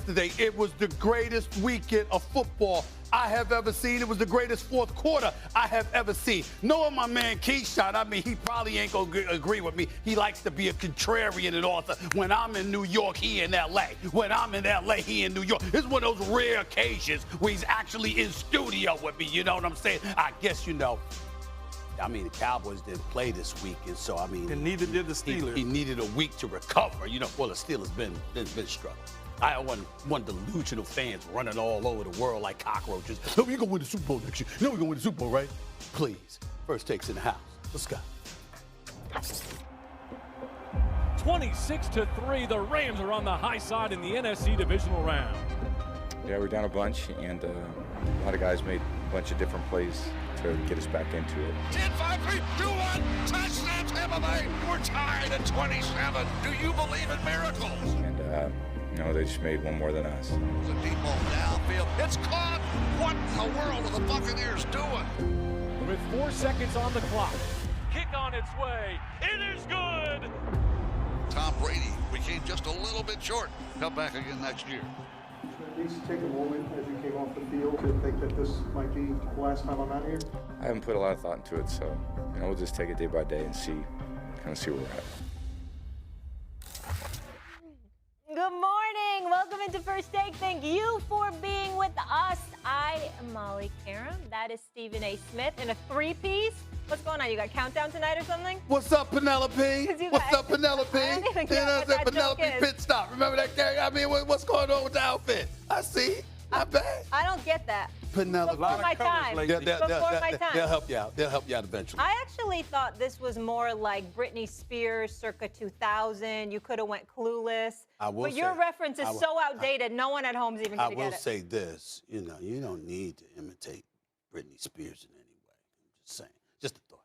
yesterday. It was the greatest weekend of football I have ever seen. It was the greatest fourth quarter I have ever seen. Knowing my man Keyshawn, I mean, he probably ain't going to agree with me. He likes to be a contrarian and author. When I'm in New York, he in L.A. When I'm in L.A., he in New York. This is one of those rare occasions where he's actually in studio with me. You know what I'm saying? I guess you know. I mean, the Cowboys didn't play this week, and so, I mean... And neither did the Steelers. He needed a week to recover. You know, well, the Steelers been struggling. I don't want delusional fans running all over the world like cockroaches. No, we're going to win the Super Bowl next year. No, we're going to win the Super Bowl, right? Please. First takes in the house. Let's go. 26-3, the Rams are on the high side in the NFC divisional round. Yeah, we're down a bunch, and a lot of guys made a bunch of different plays to get us back into it. 10, 5, 3, 2, 1, touchdown Tampa Bay. We're tied at 27. Do you believe in miracles? And, they just made one more than us. It's a deep ball downfield. It's caught. What in the world are the Buccaneers doing? With 4 seconds on the clock, kick on its way. It is good. Tom Brady, we came just a little bit short. Come back again next year. At least take a moment as you came off the field to think that this might be the last time I'm out here? I haven't put a lot of thought into it, so we'll just take it day by day and see where we're at. Good morning. Welcome into First Take. Thank you for being with us. I am Molly Karam. That is Stephen A. Smith in a three-piece. What's going on? You got countdown tonight or something? What's up, Penelope? What's up, Penelope? I don't even get what that Penelope joke is. pit stop. Remember that, Gary? I mean, what's going on with the outfit? I see. Not bad. I don't get that. Penelope. Before my time. Before my time. They'll help you out. They'll help you out eventually. I actually thought this was more like Britney Spears circa 2000. You could have went Clueless. But your reference is so outdated, no one at home's even going to get it. I will say this. You don't need to imitate Britney Spears in any way. I'm just saying. Just a thought.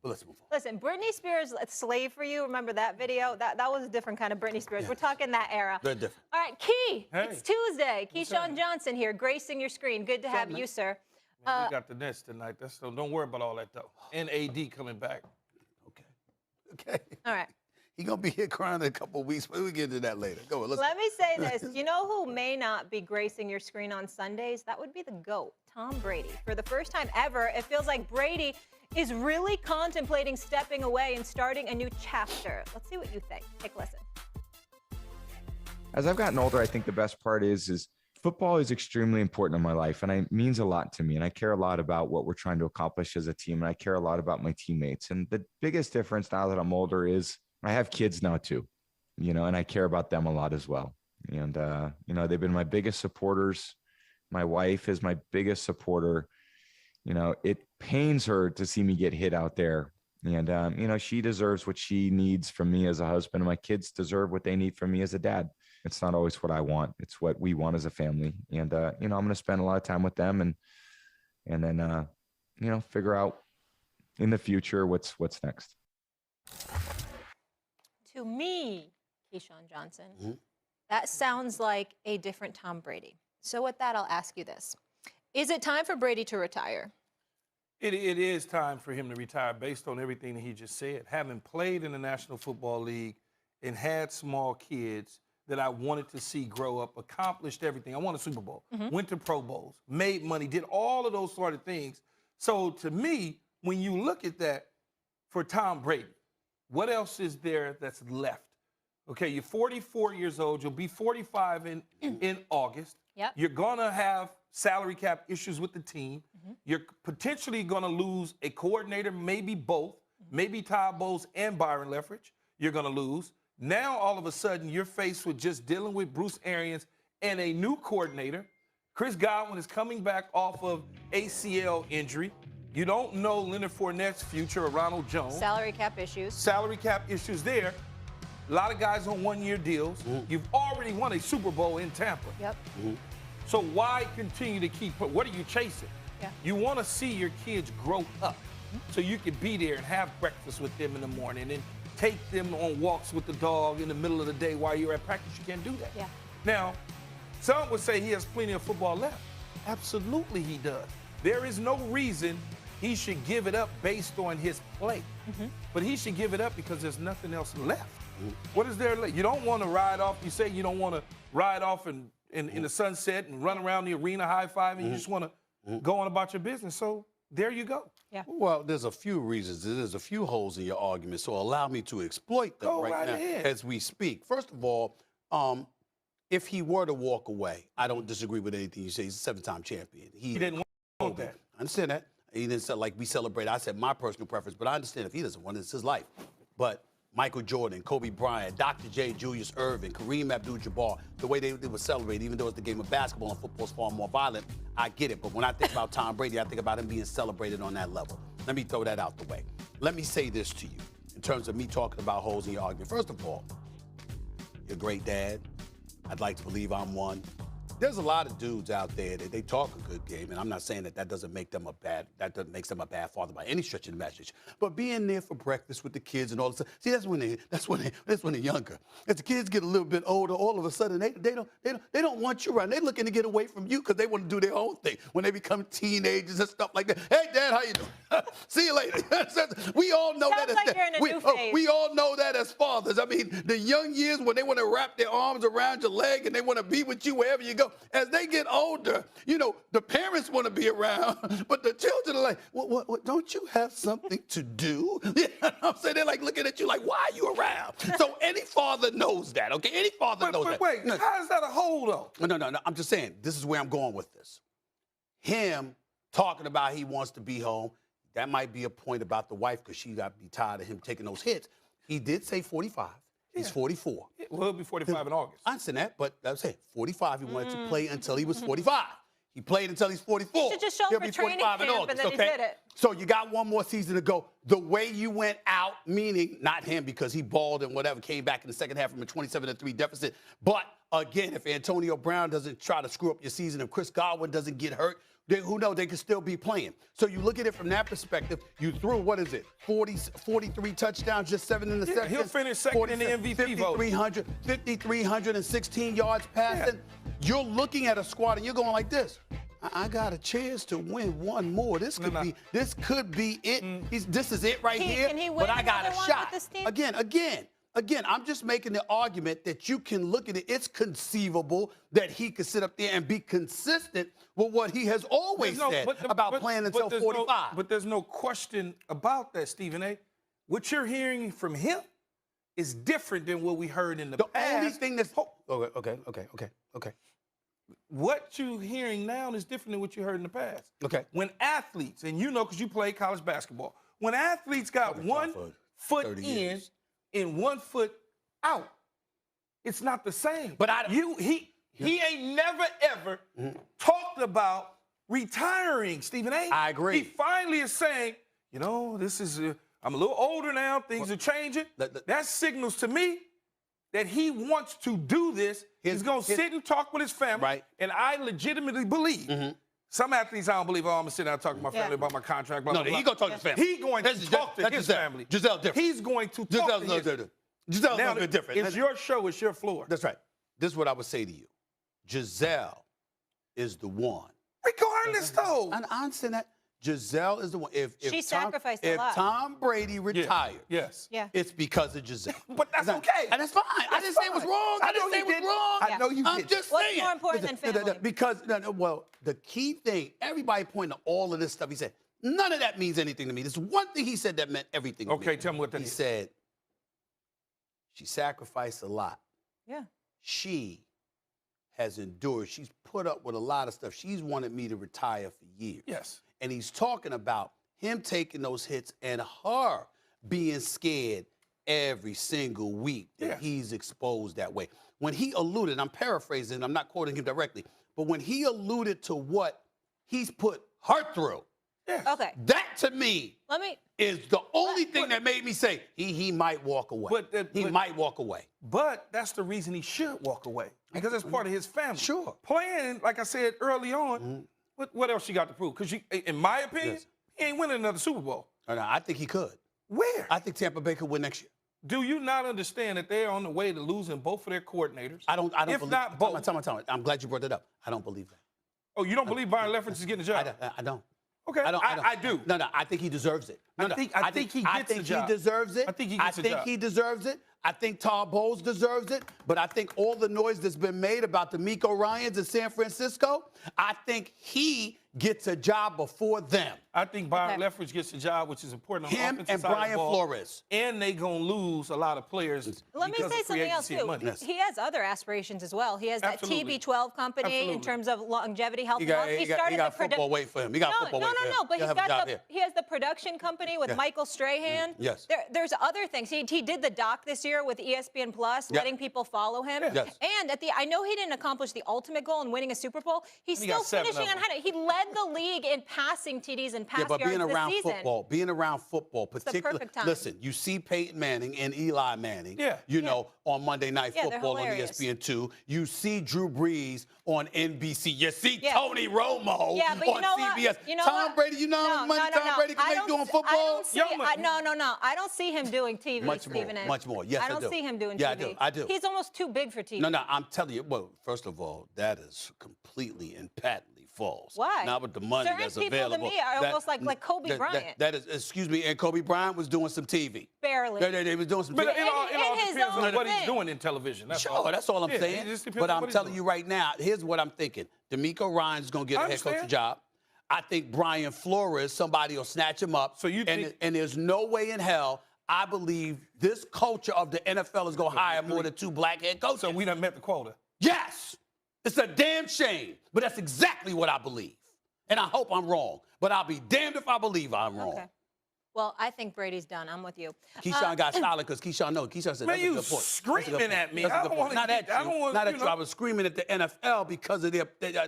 But let's move on. Listen, Britney Spears' Slave for You, remember that video? That was a different kind of Britney Spears. Yes. We're talking that era. They're different. All right, Key, hey. It's Tuesday. Keyshawn Johnson here, gracing your screen. Good to have you, sir. Man, we got the Nets tonight. So don't worry about all that, though. And AD coming back. Okay. All right. He's going to be here crying in a couple of weeks, but we'll get into that later. Go on, Let me say this. You know who may not be gracing your screen on Sundays? That would be the GOAT, Tom Brady. For the first time ever, it feels like Brady is really contemplating stepping away and starting a new chapter. Let's see what you think. Take a listen. As I've gotten older, I think the best part is football is extremely important in my life, and it means a lot to me. And I care a lot about what we're trying to accomplish as a team, and I care a lot about my teammates. And the biggest difference now that I'm older is I have kids now too, and I care about them a lot as well. And, they've been my biggest supporters. My wife is my biggest supporter. It pains her to see me get hit out there. And, she deserves what she needs from me as a husband, and my kids deserve what they need from me as a dad. It's not always what I want. It's what we want as a family. And, I'm going to spend a lot of time with them and then, figure out in the future what's next. To me, Keyshawn Johnson, that sounds like a different Tom Brady. So with that, I'll ask you this. Is it time for Brady to retire? It is time for him to retire based on everything that he just said. Having played in the National Football League and had small kids that I wanted to see grow up, accomplished everything. I won a Super Bowl, went to Pro Bowls, made money, did all of those sort of things. So to me, when you look at that for Tom Brady, what else is there that's left? Okay, you're 44 years old. You'll be 45 in August. Yep. You're going to have salary cap issues with the team. You're potentially going to lose a coordinator, maybe both, maybe Todd Bowles and Byron Leftwich. You're going to lose. Now, all of a sudden, you're faced with just dealing with Bruce Arians and a new coordinator. Chris Godwin is coming back off of ACL injury. You don't know Leonard Fournette's future or Ronald Jones. Salary cap issues. Salary cap issues there. A lot of guys on one-year deals. You've already won a Super Bowl in Tampa. Yep. So why continue to what are you chasing? Yeah. You want to see your kids grow up so you can be there and have breakfast with them in the morning and take them on walks with the dog in the middle of the day while you're at practice. You can't do that. Yeah. Now, some would say he has plenty of football left. Absolutely he does. There is no reason he should give it up based on his play. But he should give it up because there's nothing else left. What is there left? You don't want to ride off. You say you don't want to ride off and in the sunset and run around the arena high-fiving. You just want to go on about your business. So there you go. Yeah. Well, there's a few reasons. There's a few holes in your argument, so allow me to exploit them Go right now ahead. as we speak. First of all, if he were to walk away, I don't disagree with anything you say. He's a 7-time champion. He didn't want that. I understand that. He didn't say, like, we celebrate. I said my personal preference, but I understand if he doesn't want it, it's his life. But Michael Jordan, Kobe Bryant, Dr. J, Julius Erving, Kareem Abdul-Jabbar, the way they would celebrate, even though it's the game of basketball and football is far more violent, I get it. But when I think about Tom Brady, I think about him being celebrated on that level. Let me throw that out the way. Let me say this to you in terms of me talking about holes in your argument. First of all, you're a great dad. I'd like to believe I'm one. There's a lot of dudes out there that they talk a good game, and I'm not saying that doesn't make them a bad father by any stretch of the imagination. But being there for breakfast with the kids and all this, see, that's when they're younger. As the kids get a little bit older, all of a sudden they don't want you around. They're looking to get away from you because they want to do their own thing. When they become teenagers and stuff like that, hey, Dad, how you doing? See you later. We all know Sounds that. like you're in a new phase. We all know that as fathers. I mean, the young years when they want to wrap their arms around your leg and they want to be with you wherever you go. As they get older, you know, the parents want to be around, but the children are like, what, don't you have something to do? You know what I'm saying? They're like looking at you like, why are you around? So any father knows that, okay? Any father knows that. Wait, how is that a hole, though? No. I'm just saying, this is where I'm going with this. Him talking about he wants to be home, that might be a point about the wife because she got to be tired of him taking those hits. He did say 45. He's 44. Well, he'll be 45 in August. I understand that, but I was saying 45. He wanted to play until he was 45. He played until he's 44. He should just show up He'll for be training 45 in camp, August, and then he okay? did it. So you got one more season to go. The way you went out, meaning not him because he balled and whatever, came back in the second half from a 27-3 deficit. But again, if Antonio Brown doesn't try to screw up your season, if Chris Godwin doesn't get hurt, then who knows? They could still be playing. So you look at it from that perspective. You threw, 43 touchdowns, just 7 interceptions. Yeah, he'll finish second in the MVP vote. 5,316 yards passing. Yeah. You're looking at a squad and you're going like this. I got a chance to win one more. This could be it. This is it right here. Can he win but I got a shot. With this team? Again, I'm just making the argument that you can look at it. It's conceivable that he could sit up there and be consistent with what he has always said about playing until 45. But there's no question about that, Stephen A. What you're hearing from him is different than what we heard in the past. The only thing that's okay. What you're hearing now is different than what you heard in the past. Okay. When athletes, and you know because you played college basketball, when athletes got one foot in and 1 foot out, it's not the same. But he ain't never ever talked about retiring, Stephen A. I agree. He finally is saying, you know, this is I'm a little older now, things are changing. That signals to me that he wants to do this. He's going to sit and talk with his family. Right. And I legitimately believe some athletes, I don't believe, I'm going to sit down and talk to my family about my contract. Blah, no, blah, he's going to talk to his family. He's going to talk to his family. Giselle different. He's going to talk to his family. Giselle's a little bit different. It's your show. It's your floor. That's right. This is what I would say to you. Giselle is the one. Regardless, though. And I understand that. Giselle is the one. She sacrificed a lot. If Tom Brady retired, it's because of Giselle. But that's okay. And that's fine. I didn't say it was wrong. I didn't say it was wrong. I know you did. I'm just What's saying. more important than family? Because, the key thing, everybody pointing to all of this stuff, he said, none of that means anything to me. There's one thing he said that meant everything to me. Okay, tell me what that is. He said, she sacrificed a lot. Yeah. She has endured. She's put up with a lot of stuff. She's wanted me to retire for years. Yes. And he's talking about him taking those hits and her being scared every single week that he's exposed that way. When he alluded, I'm paraphrasing, I'm not quoting him directly, but when he alluded to what he's put her through, okay, that to me is the only thing that made me say he might walk away. He might walk away. But that's the reason he should walk away, because it's part of his family. Sure. Playing, like I said early on, what else you got to prove? Because in my opinion, he ain't winning another Super Bowl. No, I think he could. Where? I think Tampa Bay could win next year. Do you not understand that they're on the way to losing both of their coordinators? I don't if believe not both. Tell me. I'm glad you brought that up. I don't believe that. Oh, you don't believe Byron Leftwich is getting a job? I don't. Okay, I do. No, I think he deserves it. I think he gets the job. He deserves it. I think he gets the job. He deserves it. I think Todd Bowles deserves it, but I think all the noise that's been made about D'Amico Ryans in San Francisco, I think he gets a job before them. I think Byron Leftwich gets a job, which is important on the Him offensive and side of the Brian ball. Flores. And they going to lose a lot of players. Let me because say of free something else, agency and too. money. Yes. He has other aspirations as well. He has that Absolutely. TB12 company in Absolutely. terms of longevity, health, He and got, wealth. he got football wait for him. He got football wait for him. No, but He'll have a job here. he has the production company with Michael Strahan. Yes. There's other things. He did the doc this year with ESPN Plus, letting people follow him. Yes. And I know he didn't accomplish the ultimate goal in winning a Super Bowl. He's He still got 7 finishing of on them. 100. He led the league in passing TDs and pass Yeah, but yards being this around season. football, the particularly, perfect time. listen, you see Peyton Manning and Eli Manning, Yeah. you know, on Monday Night Yeah, they're Football on hilarious. ESPN2. You see Drew Brees on NBC. You see Yeah. Tony Romo Yeah, but you on know what? CBS. You know Tom what? Brady, you know how much money Tom Brady can make doing football? I don't see, Young money. no. I don't see him doing TV, Much more, Stephen A. much more. Yes, I I don't do. see him doing Yeah, TV. I do. He's almost too big for TV. No, I'm telling you. Well, first of all, that is completely and patently false. Why? Not with the money Certain that's people available. to me are almost like Kobe Bryant. That is, excuse me, and Kobe Bryant was doing some TV. Barely. They was doing some But TV. it all in his depends own on what he's thing. doing in television. That's Sure, all. that's all I'm Yeah, saying. it just depends But on I'm what he's telling doing. you right now, here's what I'm thinking. D'Amico Ryan's going to get I a head coaching understand. job. I think Brian Flores, somebody will snatch him up. So you think- and there's no way in hell I believe this culture of the NFL is going to hire more than 2 black head coaches. So we done met the quota. Yes. It's a damn shame. But that's exactly what I believe. And I hope I'm wrong. But I'll be damned if I believe I'm wrong. Okay. Well, I think Brady's done. I'm with you. Keyshawn got silent because Keyshawn said, Man, that's you a good point. screaming at me. That's a I good don't point. wanna Not get- at I you. don't want- Not at you you. know. I was screaming at the NFL because of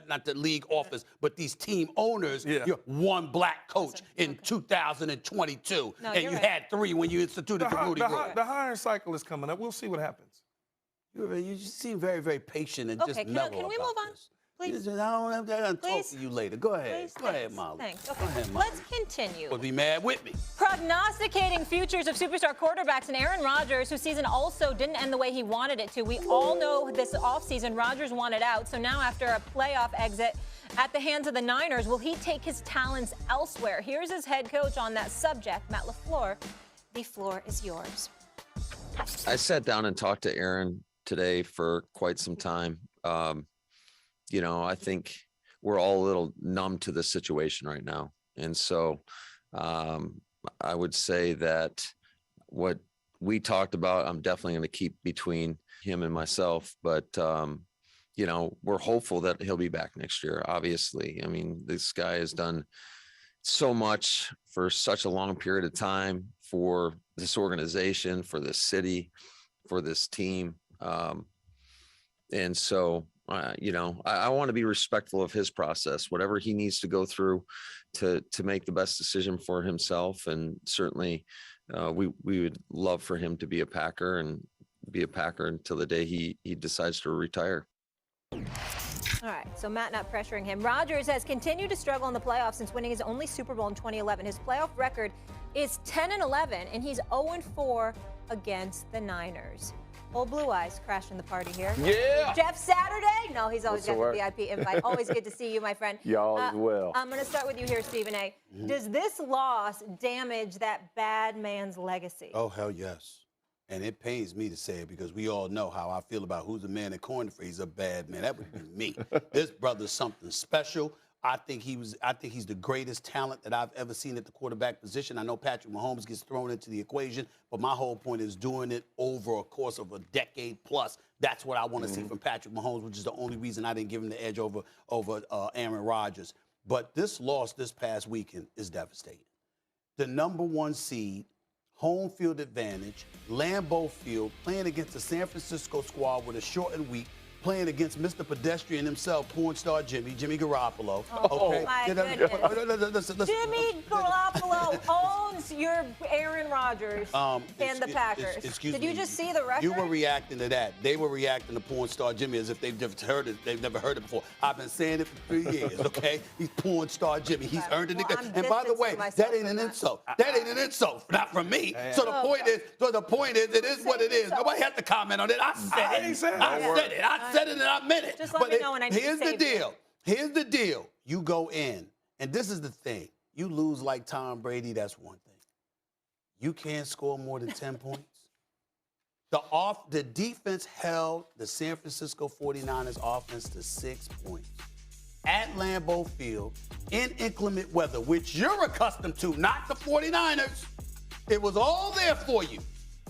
not the league office, but these team owners. Yeah. You're one black coach in 2022, No, and you're you right. had 3 when you instituted the Rudy Rule. The hiring cycle is coming up. We'll see what happens. You seem very, very patient and just Okay, mellow can we about move on? this. Please. You just, I'm gonna talk Please. to you later. Go ahead. Please, Go ahead, thanks. Molly. Thanks. Go Okay, ahead, Molly. let's continue. Would be mad with me. Prognosticating futures of superstar quarterbacks and Aaron Rodgers, whose season also didn't end the way he wanted it to. We all know this offseason Rodgers wanted out, so now after a playoff exit at the hands of the Niners, will he take his talents elsewhere? Here's his head coach on that subject, Matt LaFleur. The floor is yours. I sat down and talked to Aaron today for quite some time. I think we're all a little numb to the situation right now. And so I would say that what we talked about, I'm definitely going to keep between him and myself. But, we're hopeful that he'll be back next year, obviously. I mean, this guy has done so much for such a long period of time for this organization, for this city, for this team. And so, I want to be respectful of his process, whatever he needs to go through to make the best decision for himself. And certainly we would love for him to be a Packer and be a Packer until the day he decides to retire. All right, so Matt not pressuring him. Rodgers has continued to struggle in the playoffs since winning his only Super Bowl in 2011. His playoff record is 10-11, and he's 0-4 against the Niners. Old Blue Eyes crashing the party here. Yeah. Jeff Saturday? No, he's always What's the got the VIP invite. Always good to see you, my friend. Y'all as well. I'm going to start with you here, Stephen A. Does this loss damage that bad man's legacy? Oh, hell yes. And it pains me to say it because we all know how I feel about who's the man that coined for he's a bad man. That would be me. This brother's something special. I think he's the greatest talent that I've ever seen at the quarterback position. I know Patrick Mahomes gets thrown into the equation, but my whole point is doing it over a course of a decade plus. That's what I want to see from Patrick Mahomes, which is the only reason I didn't give him the edge over Aaron Rodgers. But this loss this past weekend is devastating. The number 1 seed, home field advantage, Lambeau Field, playing against the San Francisco squad with a shortened week, playing against Mr. Pedestrian himself, porn star Jimmy Garoppolo. Oh, my goodness. Listen. Jimmy Garoppolo owns your Aaron Rodgers and the Packers. Excuse Did me. you just see the record? You were reacting to that. They were reacting to porn star Jimmy as if they've never heard it. They've never heard it before. I've been saying it for 3 years, okay? He's porn star Jimmy. He's earned it. Well, I'm And by the way, distancing myself that ain't from an that. insult. That ain't an insult. Not from me. So the point is, it is what it is. Nobody has to comment on it. I said it. I said it and I meant it. Just let me know when I need to Here's the save you. deal. Here's the deal. You go in, and this is the thing. You lose like Tom Brady, that's one thing. You can't score more than 10 points. The defense held the San Francisco 49ers offense to 6 points at Lambeau Field in inclement weather, which you're accustomed to, not the 49ers. It was all there for you,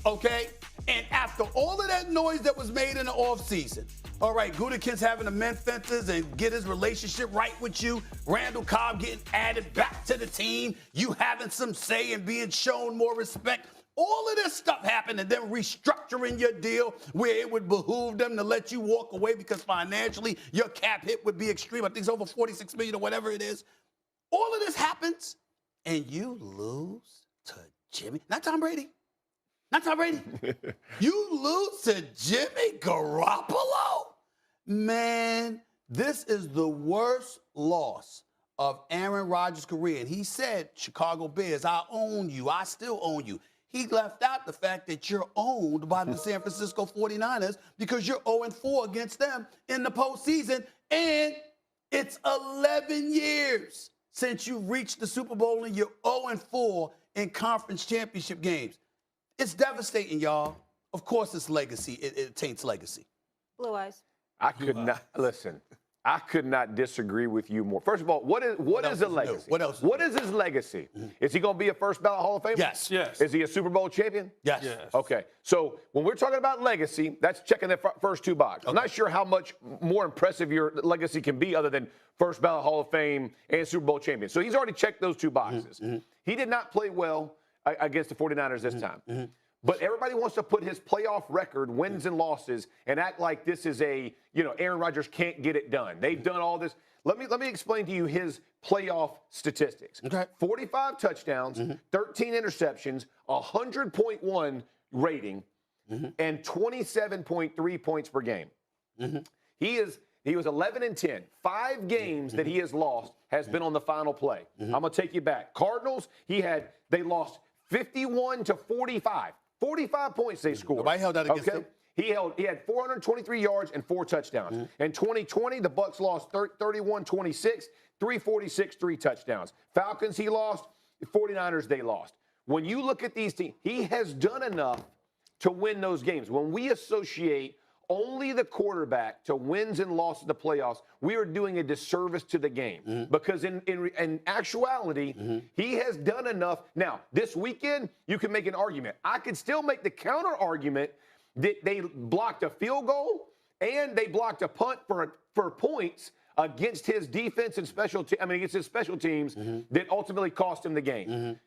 okay? And after all of that noise that was made in the offseason, all right, Gutekunst's having to mend fences and get his relationship right with you. Randall Cobb getting added back to the team. You having some say and being shown more respect. All of this stuff happened, and then restructuring your deal where it would behoove them to let you walk away because financially your cap hit would be extreme. I think it's over $46 million or whatever it is. All of this happens, and you lose to Jimmy, not Tom Brady. Not Tom Brady. You lose to Jimmy Garoppolo? Man, this is the worst loss of Aaron Rodgers' career. And he said, Chicago Bears, I own you. I still own you. He left out the fact that you're owned by the San Francisco 49ers because you're 0-4 against them in the postseason. And it's 11 years since you reached the Super Bowl and you're 0-4 in conference championship games. It's devastating, y'all. Of course, it's legacy. It taints legacy. Blue eyes. I could not listen. I could not disagree with you more. First of all, what is a legacy? What else? What is his legacy? Mm-hmm. Is he going to be a first ballot Hall of Famer? Yes. Yes. Is he a Super Bowl champion? Yes. Okay. So when we're talking about legacy, that's checking the first two boxes. I'm not sure how much more impressive your legacy can be other than first ballot Hall of Fame and Super Bowl champion. So he's already checked those two boxes. Mm-hmm. He did not play well against the 49ers this time. Mm-hmm. But everybody wants to put his playoff record, wins and losses, and act like this is Aaron Rodgers can't get it done. They've done all this. Let me explain to you his playoff statistics. Okay. 45 touchdowns, 13 interceptions, 100.1 rating, and 27.3 points per game. He was 11-10. 5 games that he has lost has been on the final play. I'm going to take you back. Cardinals, they lost 51-45. 45 points they scored. Nobody held that against him. He had 423 yards and 4 touchdowns. In 2020, the Bucs lost 31-26, 346, 3 touchdowns. Falcons, he lost. 49ers, they lost. When you look at these teams, he has done enough to win those games. When we associate only the quarterback to wins and losses in the playoffs, we are doing a disservice to the game. Because in actuality, he has done enough. Now, this weekend, you can make an argument. I could still make the counter argument that they blocked a field goal and they blocked a punt for points against his defense and against his special teams that ultimately cost him the game.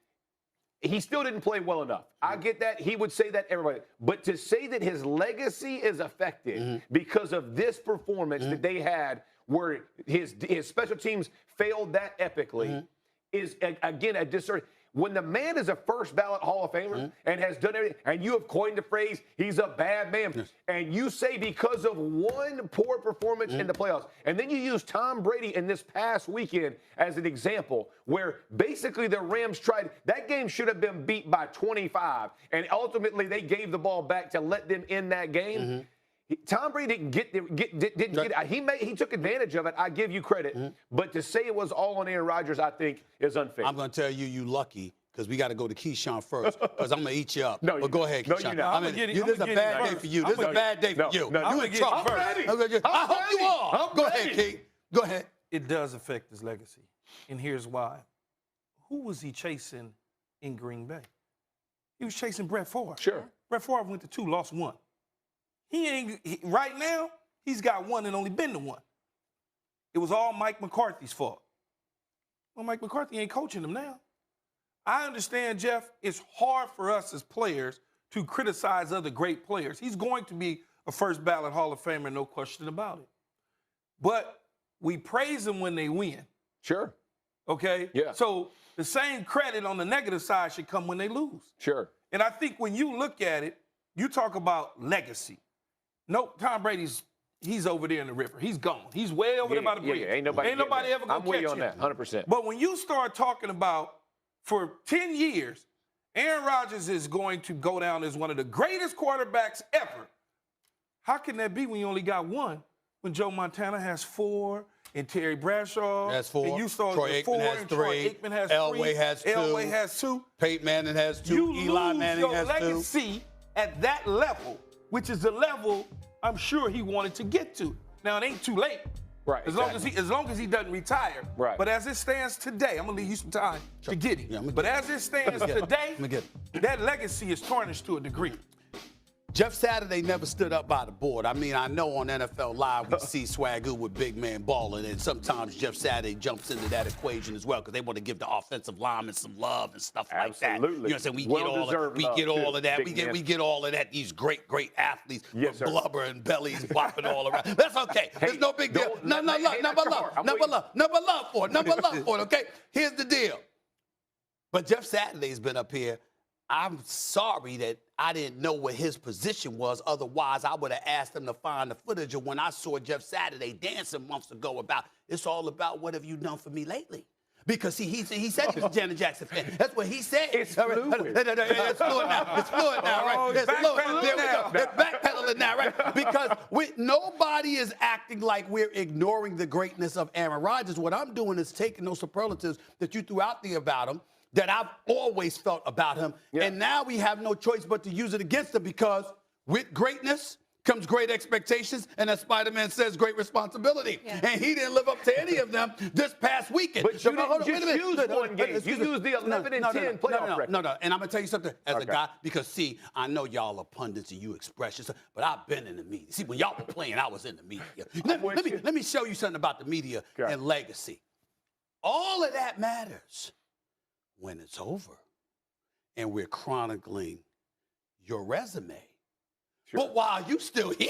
He still didn't play well enough. I get that. He would say that, everybody. But to say that his legacy is affected because of this performance that they had where his special teams failed that epically is, again, a disservice. When the man is a first ballot Hall of Famer and has done everything, and you have coined the phrase, he's a bad man, and you say because of one poor performance in the playoffs, and then you use Tom Brady in this past weekend as an example where basically the Rams tried, that game should have been beat by 25, and ultimately they gave the ball back to let them end that game. Tom Brady didn't get it. He took advantage of it. I give you credit. But to say it was all on Aaron Rodgers, I think, is unfair. I'm going to tell you lucky because we got to go to Keyshawn first because I'm going to eat you up. No, but go ahead, Keyshawn. No, you're not. This is a bad day for you. This is a bad day for you. You in trouble. I hope you are. Go ahead, Key. Go ahead. It does affect his legacy. And here's why. Who was he chasing in Green Bay? He was chasing Brett Favre. Sure. Brett Favre went to 2, lost 1. Right now, he's got 1 and only been to 1. It was all Mike McCarthy's fault. Well, Mike McCarthy ain't coaching him now. I understand, Jeff, it's hard for us as players to criticize other great players. He's going to be a first ballot Hall of Famer, no question about it. But we praise them when they win. Sure. Okay? Yeah. So the same credit on the negative side should come when they lose. Sure. And I think when you look at it, you talk about legacy. Nope, Tom Brady's, he's over there in the river. He's gone. He's way over there by the bridge. Ain't nobody ever going to catch him. I'm with you on that, 100%. But when you start talking about, for 10 years, Aaron Rodgers is going to go down as one of the greatest quarterbacks ever. How can that be when you only got 1? When Joe Montana has 4, and Terry Bradshaw has 4, and you saw Troy 4, Aikman has and 3, Troy Aikman has 3, Elway has 2, Elway has 2. Peyton Manning has 2, You Eli lose Manning your has 2. legacy at that level which is the level I'm sure he wanted to get to. Now, it ain't too late. Right. As long as he doesn't retire. Right. But as it stands today, I'm gonna leave you some time to get him. Yeah, but as it stands today, that legacy is tarnished to a degree. Jeff Saturday never stood up by the board. I mean, I know on NFL Live we see Swagoo with big man balling, and sometimes Jeff Saturday jumps into that equation as well because they want to give the offensive linemen some love and stuff like that. Absolutely. You know what I'm saying? We Well-deserved get love, all too, of that. big man. We get all of that. These great athletes Yes, with sir. blubber and bellies whopping all around. That's okay. There's no big deal. Number love for it. Okay. Here's the deal. But Jeff Saturday's been up here. I'm sorry that I didn't know what his position was. Otherwise, I would have asked him to find the footage of when I saw Jeff Saturday dancing months ago about, it's all about what have you done for me lately? Because he said he was a Janet Jackson fan. That's what he said. It's fluid. It's fluid now. It's fluid now, right? Oh, It's backpedaling There we now. go. It's backpedaling now, right? Because nobody is acting like we're ignoring the greatness of Aaron Rodgers. What I'm doing is taking those superlatives that you threw out there about him, that I've always felt about him. Yeah. And now we have no choice but to use it against him because with greatness comes great expectations, and as Spider-Man says, great responsibility. Yeah. And he didn't live up to any of them this past weekend. But you didn't just use one game. You used the 11-10 playoff record. No. And I'm going to tell you something as a Okay. guy, because, see, I know y'all are pundits and you express yourself, but I've been in the media. See, when y'all were playing, I was in the media. Let me show you something about the media Okay. and legacy. All of that matters when it's over and we're chronicling your resume. Sure. But while you still here,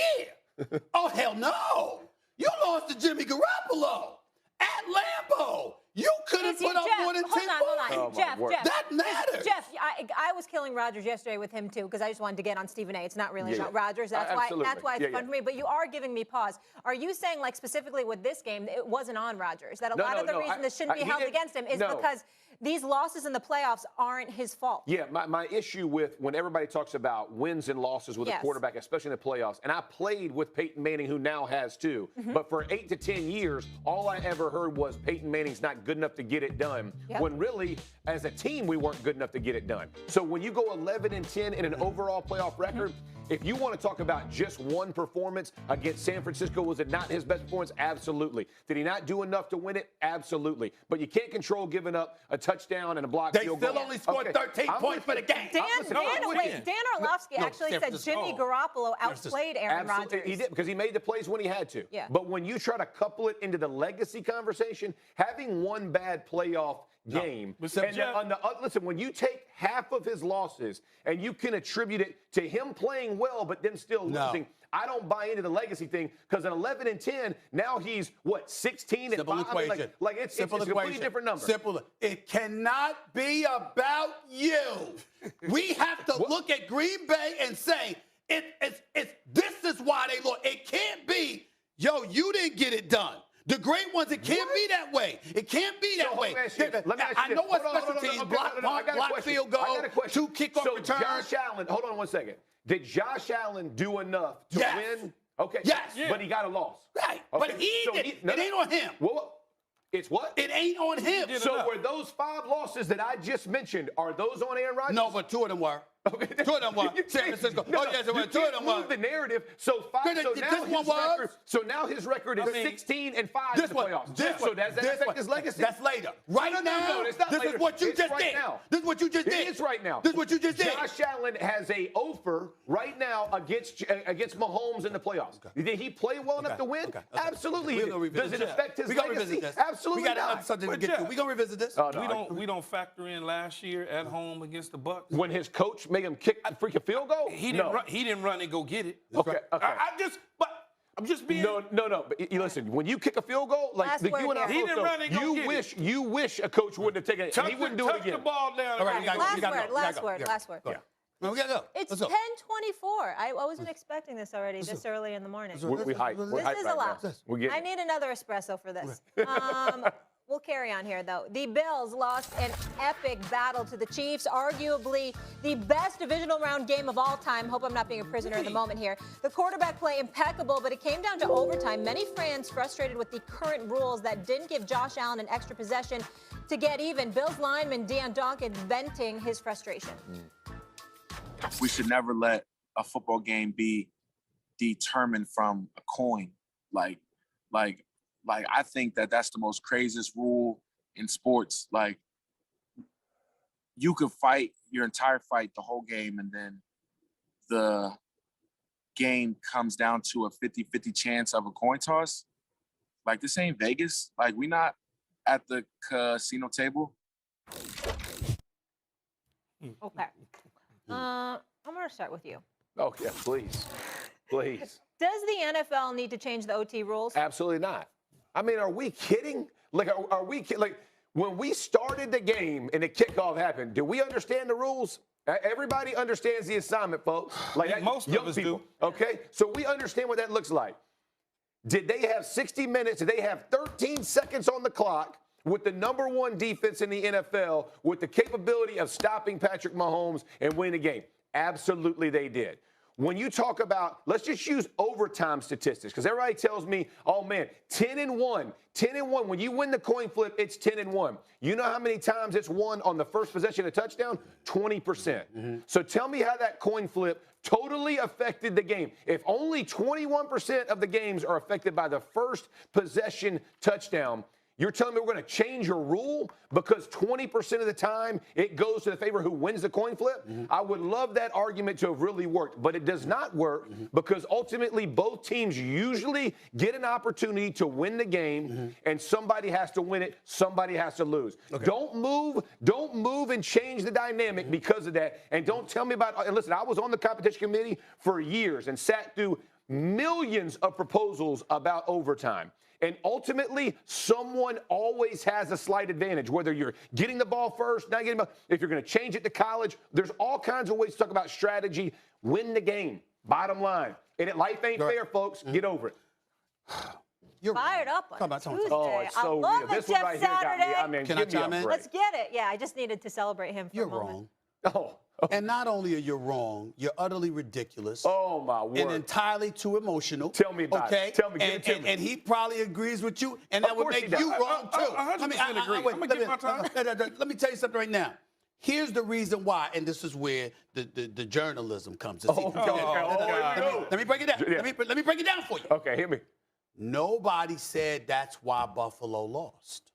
oh, hell no. You lost to Jimmy Garoppolo at Lambeau. You could have put up more than 10 points. Oh, my Jeff, word. That matters. Jeff, I was killing Rodgers yesterday with him too because I just wanted to get on Stephen A. It's not really about Rodgers. That's why it's fun for me. But you are giving me pause. Are you saying, like, specifically with this game, it wasn't on Rodgers? That a lot of the reason this shouldn't be held against him is because these losses in the playoffs aren't his fault. Yeah, my issue with when everybody talks about wins and losses with a quarterback, especially in the playoffs, and I played with Peyton Manning, who now has two, but for 8 to 10 years, all I ever heard was Peyton Manning's not good enough to get it done, when really, as a team, we weren't good enough to get it done. So when you go 11-10 in an overall playoff record, if you want to talk about just one performance against San Francisco, was it not his best performance? Absolutely. Did he not do enough to win it? Absolutely. But you can't control giving up a touchdown and a blocked field goal. They still only scored 13 points for the game. Dan Orlovsky actually said Jimmy Garoppolo outplayed Aaron Rodgers. He did, because he made the plays when he had to. Yeah. But when you try to couple it into the legacy conversation, having one bad playoff game. Listen, when you take half of his losses and you can attribute it to him playing well but then still losing, I don't buy into the legacy thing, because at 11-10, now he's, 16 and 5? Simple equation. It's a completely different number. Simple. It cannot be about you. We have to look at Green Bay and say, this is why they lost. It can't be, you didn't get it done. The great ones, it can't be that way. It can't be that way. Let me ask you I know this. what special teams, block field goal, 2 kickoff returns. Josh Allen, hold on one second. Did Josh Allen do enough to win? Okay. Yes. But he got a loss. Right. Okay. But it ain't on him. It's what? It ain't on him. So were those 5 losses that I just mentioned, are those on Aaron Rodgers? No, but 2 of them were. 2 of them were. San Francisco. Yes, it was. 2 of them were. Move the narrative. So now his record is 16 and 5 in the playoffs. So does that affect his legacy? That's later. Right now, this is what you just did. This is what you just did. It is right now. This is what you just did. Josh Allen has a offer right now against Mahomes in the Did he play well enough to win? Absolutely. Does it affect his legacy? Absolutely not. We got not. something to get to. We're going to revisit this. We don't factor in last year at home against the Bucs. When his coach made him kick a freaking field goal? He didn't run and go get it. Okay. I'm just being. No. But listen, when you kick a field goal, like you and I he didn't run and go get it. You wish a coach wouldn't have taken it. He wouldn't do it again. Touch the ball down. All right, Last word. Yeah. No, we gotta go. It's 10:24. I wasn't expecting this already this early in the morning. We hype. This is a lot. I need another espresso for this. We'll carry on here, though. The Bills lost an epic battle to the Chiefs, arguably the best divisional round game of all time. Hope I'm not being a prisoner in the moment here. The quarterback play impeccable, but it came down to overtime. Many fans frustrated with the current rules that didn't give Josh Allen an extra possession to get even. Bills lineman Deion Dawkins venting his frustration. We should never let a football game be determined from a coin. Like I think that's the most craziest rule in sports. Like, you could fight your entire fight, the whole game, and then the game comes down to a 50-50 chance of a coin toss. Like, this ain't Vegas. Like, we not at the casino table. Okay. I'm going to start with you. Oh, yeah, please. Please. Does the NFL need to change the OT rules? Absolutely not. I mean, are we kidding? Like, are we like, when we started the game and the kickoff happened, do we understand the rules? Everybody understands the assignment, folks. Like, most young of us people, do. okay? So we understand what that looks like. Did they have 60 minutes? Did they have 13 seconds on the clock with the number one defense in the NFL with the capability of stopping Patrick Mahomes and winning the game? Absolutely, they did. When you talk about, let's just use overtime statistics, because everybody tells me, oh man, 10-1. When you win the coin flip, it's 10-1. You know how many times it's won on the first possession of touchdown? 20%. So tell me how that coin flip totally affected the game. If only 21% of the games are affected by the first possession touchdown, you're telling me we're going to change your rule because 20% of the time it goes to the favor who wins the coin flip? I would love that argument to have really worked, but it does not work because ultimately both teams usually get an opportunity to win the game, and somebody has to win it, somebody has to lose. Okay. Don't move and change the dynamic because of that, and don't tell me about, and listen, I was on the competition committee for years and sat through millions of proposals about overtime. And ultimately, someone always has a slight advantage, whether you're getting the ball first, not getting the ball, if you're going to change it to college. There's all kinds of ways to talk about strategy. Win the game, bottom line. And life ain't fair, folks. Get over it. You're fired up on Tuesday. Oh, it's so I love real. it, This one Jeff right here got me. Saturday. I mean, Can give I chime me a in? break. Let's get it. Yeah, I just needed to celebrate him for You're a moment. wrong. And not only are you wrong, you're utterly ridiculous. Oh, my word. And entirely too emotional. Tell me about it. Tell me, give it to me. And he probably agrees with you, and that would make you wrong, too. 100% agree. Wait, I'm gonna give my time. let me tell you something right now. Here's the reason why, and this is where the journalism comes in. Let me break it down. Yeah. Let me break it down for you. Okay, hit me. Nobody said that's why Buffalo lost.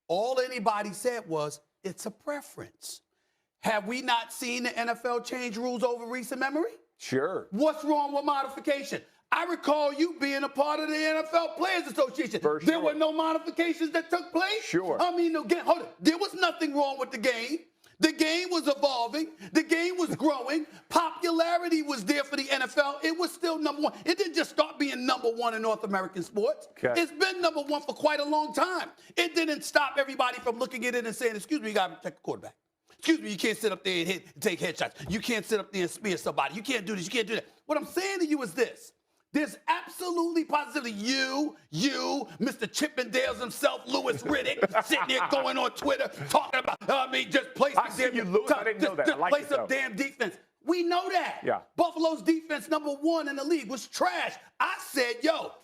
All anybody said was it's a preference. Have we not seen the NFL change rules over recent memory? Sure. What's wrong with modification? I recall you being a part of the NFL Players Association. For There sure. were no modifications that took place? Sure. I mean, again, hold it. There was nothing wrong with the game. The game was evolving. The game was growing. Popularity was there for the NFL. It was still number one. It didn't just start being number one in North American sports. Okay. It's been number one for quite a long time. It didn't stop everybody from looking at it and saying, excuse me, you got to protect the quarterback. Excuse me, you can't sit up there and take headshots. You can't sit up there and smear somebody. You can't do this. You can't do that. What I'm saying to you is this. There's absolutely positively you, Mr. Chippendales himself, Louis Riddick, sitting there going on Twitter talking about, just play some I didn't know that. I like play it, some though. damn defense. We know that. Yeah. Buffalo's defense, number one in the league, was trash. I said,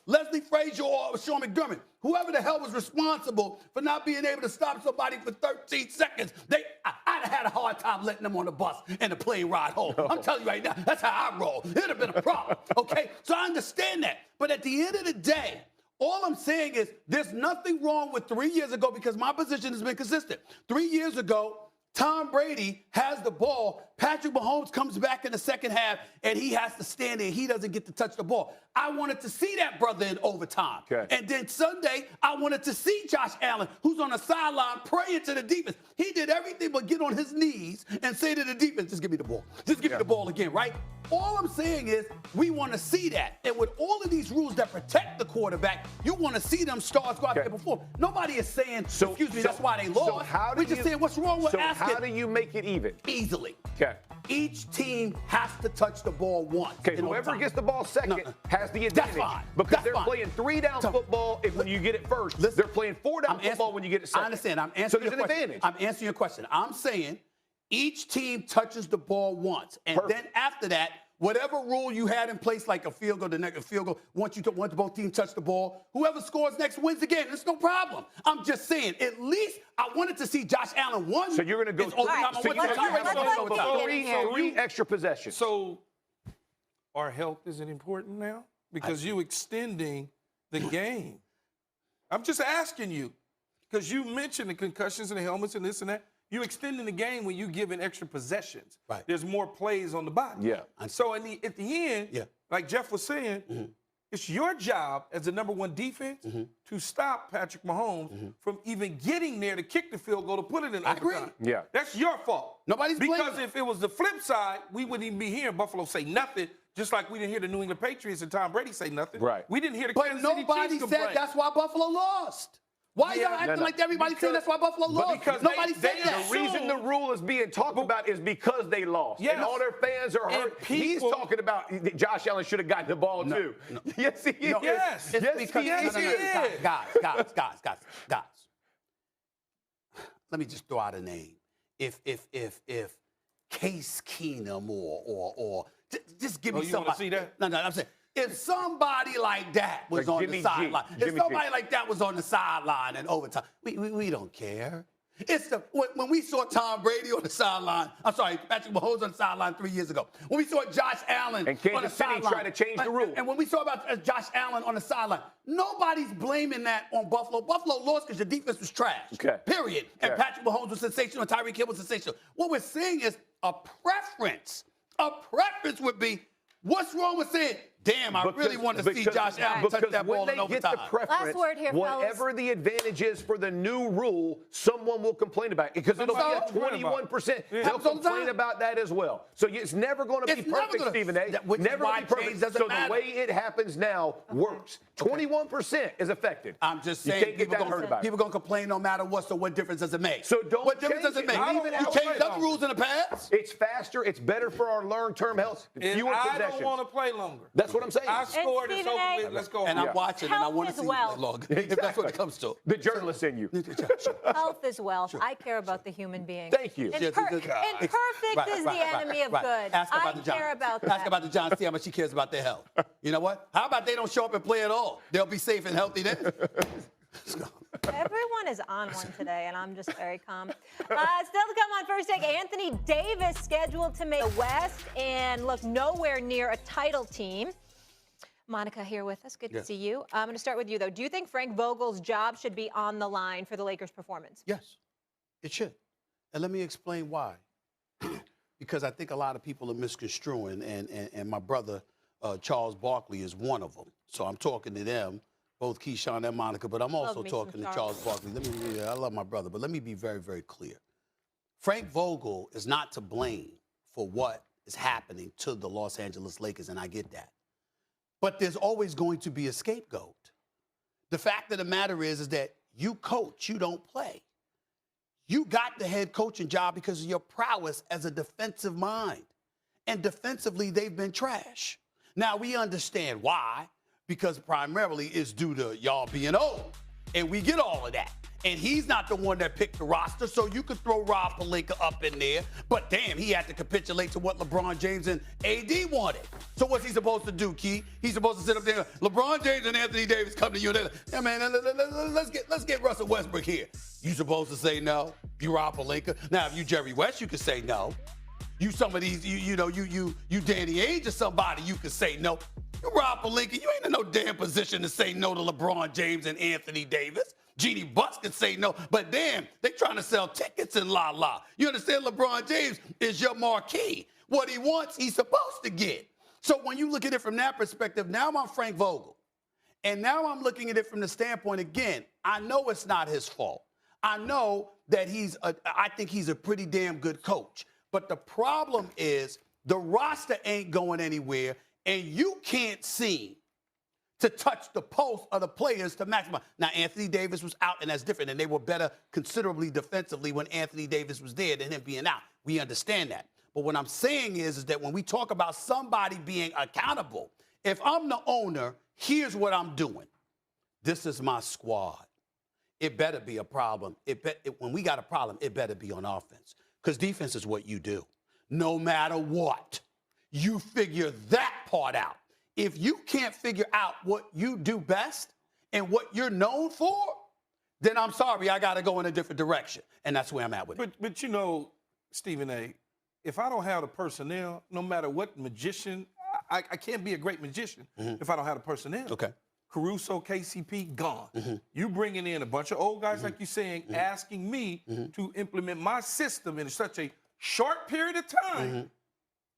Leslie Frazier or Sean McDermott, whoever the hell was responsible for not being able to stop somebody for 13 seconds, I'd have had a hard time letting them on the bus and the plane ride home. No. I'm telling you right now, that's how I roll. It'd have been a problem, okay? So I understand that. But at the end of the day, all I'm saying is there's nothing wrong with 3 years ago because my position has been consistent. 3 years ago, Tom Brady has the ball. Patrick Mahomes comes back in the second half, and he has to stand there. He doesn't get to touch the ball. I wanted to see that brother in overtime. Okay. And then Sunday, I wanted to see Josh Allen, who's on the sideline praying to the defense. He did everything but get on his knees and say to the defense, just give me the ball. Just give me the ball again, right? All I'm saying is we want to see that. And with all of these rules that protect the quarterback, you want to see them stars go out there and perform. Nobody is saying, that's why they lost. We're just saying, what's wrong with asking? How do you make it even? Easily. Okay. Each team has to touch the ball once. Okay, whoever gets the ball second has the advantage. That's fine. Because they're playing 3-down football when you get it first. They're playing 4-down football when you get it second. I understand. I'm answering so there's your an question. advantage. I'm answering your question. I'm saying each team touches the ball once. And then after that, whatever rule you had in place, like a field goal, the next field goal, once both teams touch the ball, whoever scores next wins the game. It's no problem. I'm just saying, at least I wanted to see Josh Allen won. So you're going to go three extra possessions. So our health isn't important now? Because you extending the game. I'm just asking you, because you mentioned the concussions and the helmets and this and that. You extending the game when you giving extra possessions. Right. There's more plays on the body. Yeah. And so at the end, like Jeff was saying, it's your job as the number one defense to stop Patrick Mahomes from even getting there to kick the field goal to put it in overtime. Yeah. That's your fault. Nobody's Because blaming. if it was the flip side, we wouldn't even be hearing Buffalo say nothing, just like we didn't hear the New England Patriots and Tom Brady say nothing. Right. We didn't hear the But Kansas City nobody Chiefs said complain. that's why Buffalo lost. Why y'all acting like everybody saying that's why Buffalo lost? because Nobody they said that. The reason the rule is being talked about is because they lost. Yes. And all their fans are And hurt. people- He's talking about Josh Allen should have gotten the ball too. Yes, he is. Yes. It's Yes, because he is. guys. Let me just throw out a name. If Case Keenum or just give me you somebody. wanna see that? No, I'm saying if somebody like that was Like on Jimmy the G. sideline, if Jimmy G. somebody like that was on the sideline in overtime, we don't care. It's when we saw Tom Brady on the sideline. I'm sorry, Patrick Mahomes on the sideline 3 years ago. When we saw Josh Allen And Kansas on the City sideline, tried to change the rule. and when we saw about Josh Allen on the sideline, nobody's blaming that on Buffalo. Buffalo lost because your defense was trash. Okay. Period. And Okay. Patrick Mahomes was sensational. And Tyreek Hill was sensational. What we're seeing is a preference. A preference would be, what's wrong with saying, damn, I really want to see Josh Allen touch that ball in when they get the overtime. preference, Last word here, fellas. whatever the advantage is for the new rule, someone will complain about it because it'll be at 21%. They'll Happens all the complain time. about that as well. So it's never going to be It's never perfect, gonna- Stephen A. which is Never why be perfect. change doesn't So matter. the way it happens now works. 21% is affected. I'm just You saying, can't get that hurt about it. people gonna complain no matter what. So what difference does it make? So don't What difference change does it it. make? I You don't changed wanna play other rules in the past. It's faster. It's better for our long-term health. And Fewer I possessions. don't want to play longer. That's what I'm saying. I scored this Stephen over A. with. Let's go. And home. I'm watching, and I Health want to is see wealth. that longer. If that's what it comes to. The journalist in you. Health is wealth. I care about the human being. Thank you. And, Yes, perfect right, is right, the enemy of right. good. Ask about I the Giants. care about that. Ask about the Giants, see how much she cares about their health. You know what? How about they don't show up and play at all? They'll be safe and healthy then. Everyone is on one today, and I'm just very calm. Still to come on First Take, Anthony Davis scheduled to make the West and look nowhere near a title team. Monica here with us. Good to see you. I'm going to start with you, though. Do you think Frank Vogel's job should be on the line for the Lakers' performance? Yes, it should. And let me explain why. Because I think a lot of people are misconstruing, and my brother, Charles Barkley, is one of them. So I'm talking to them, both Keyshawn and Monica, but I'm also me some talking to Charles. Charles Barkley. I love my brother, but let me be very, very clear. Frank Vogel is not to blame for what is happening to the Los Angeles Lakers, and I get that. But there's always going to be a scapegoat. The fact of the matter is that you coach, you don't play. You got the head coaching job because of your prowess as a defensive mind. And defensively, they've been trash. Now, we understand why, because primarily it's due to y'all being old. And we get all of that. And he's not the one that picked the roster, so you could throw Rob Pelinka up in there. But damn, he had to capitulate to what LeBron James and AD wanted. So what's he supposed to do, Key? He's supposed to sit up there. LeBron James and Anthony Davis come to you. And yeah, man, let's get Russell Westbrook here. You supposed to say no? You Rob Pelinka? Now, if you Jerry West, you could say no. You some of these, you Danny Ainge or somebody, you could say no. You Rob Pelinka, you ain't in no damn position to say no to LeBron James and Anthony Davis. Jeannie Buss could say no, but damn, they trying to sell tickets in la. You understand? LeBron James is your marquee. What he wants, he's supposed to get. So when you look at it from that perspective, now I'm Frank Vogel. And now I'm looking at it from the standpoint, again, I know it's not his fault. I know that I think he's a pretty damn good coach. But the problem is the roster ain't going anywhere, and you can't seem to touch the pulse of the players to maximize. Now, Anthony Davis was out, and that's different, and they were better considerably defensively when Anthony Davis was there than him being out. We understand that. But what I'm saying is that when we talk about somebody being accountable, if I'm the owner, here's what I'm doing. This is my squad. It better be a problem. When we got a problem, it better be on offense. Because defense is what you do. No matter what, you figure that part out. If you can't figure out what you do best and what you're known for, then I'm sorry, I got to go in a different direction. And that's where I'm at with it. But you know, Stephen A., if I don't have the personnel, no matter what magician, I can't be a great magician if I don't have the personnel. Okay. Caruso, KCP, gone. You bringing in a bunch of old guys, like you're saying, asking me to implement my system in such a short period of time.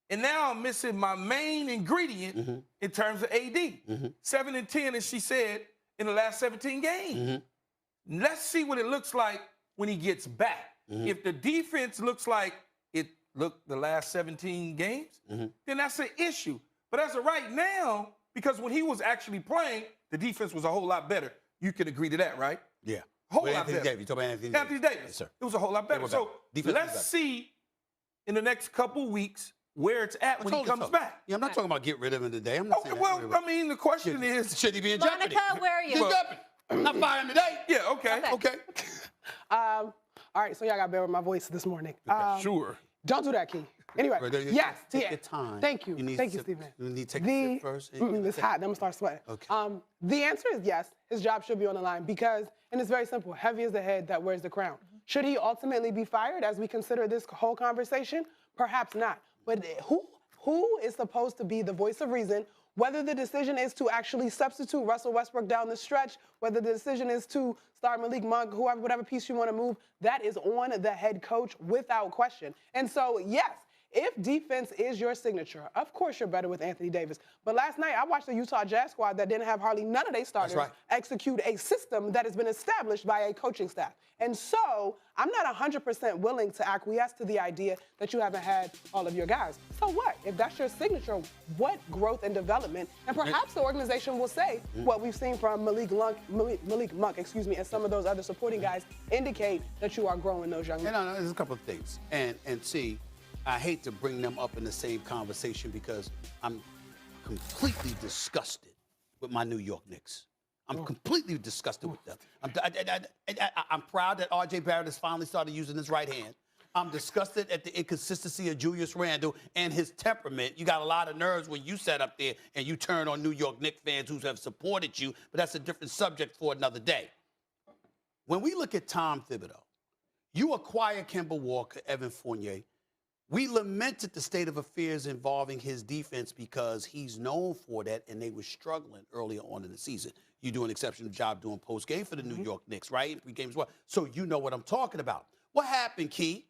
And now I'm missing my main ingredient in terms of AD. 7 and 10, as she said, in the last 17 games. Let's see what it looks like when he gets back. If the defense looks like it looked the last 17 games, then that's an issue. But as of right now, because when he was actually playing, the defense was a whole lot better. You can agree to that, right? Yeah. Whole With lot Anthony better. Davis. You talking about Anthony Anthony Davis. Yes, sir. It was a whole lot better. was So better. Defense was better. let's see in the next couple weeks where it's at when he comes back. Yeah, I'm not talking about get rid of him today. I'm not saying Well, that. I mean, the question is, Should he be in Monica, jeopardy? where are you? He's in jeopardy. Not firing today. yeah, okay. Okay. All right, so y'all got to bear with my voice this morning. Sure. Don't do that, Key. Anyway, yes, Take yeah. your time. Thank you. Thank you, Stephen. You need to take a sip first. It's hot. Then I'm gonna start sweating. Okay. The answer is yes. His job should be on the line because, and it's very simple. Heavy is the head that wears the crown. Should he ultimately be fired as we consider this whole conversation? Perhaps not. But who is supposed to be the voice of reason? Whether the decision is to actually substitute Russell Westbrook down the stretch, whether the decision is to start Malik Monk, whoever, whatever piece you want to move, that is on the head coach without question. And so, yes, if defense is your signature, of course you're better with Anthony Davis. But last night, I watched the Utah Jazz squad that didn't have hardly none of their starters execute a system that has been established by a coaching staff. And so I'm not 100% willing to acquiesce to the idea that you haven't had all of your guys. So what? If that's your signature, what growth and development? And perhaps the organization will say what we've seen from Malik Monk, and some of those other supporting guys indicate that you are growing those young men. No, there's a couple of things. And see, I hate to bring them up in the same conversation because I'm completely disgusted with my New York Knicks. I'm completely disgusted with them. I'm proud that R.J. Barrett has finally started using his right hand. I'm disgusted at the inconsistency of Julius Randle and his temperament. You got a lot of nerves when you sat up there and you turn on New York Knicks fans who have supported you, but that's a different subject for another day. When we look at Tom Thibodeau, you acquire Kemba Walker, Evan Fournier. We lamented the state of affairs involving his defense because he's known for that, and they were struggling earlier on in the season. You do an exceptional job doing post-game for the New York Knicks, right? Pre-game as well. So you know what I'm talking about. What happened, Key?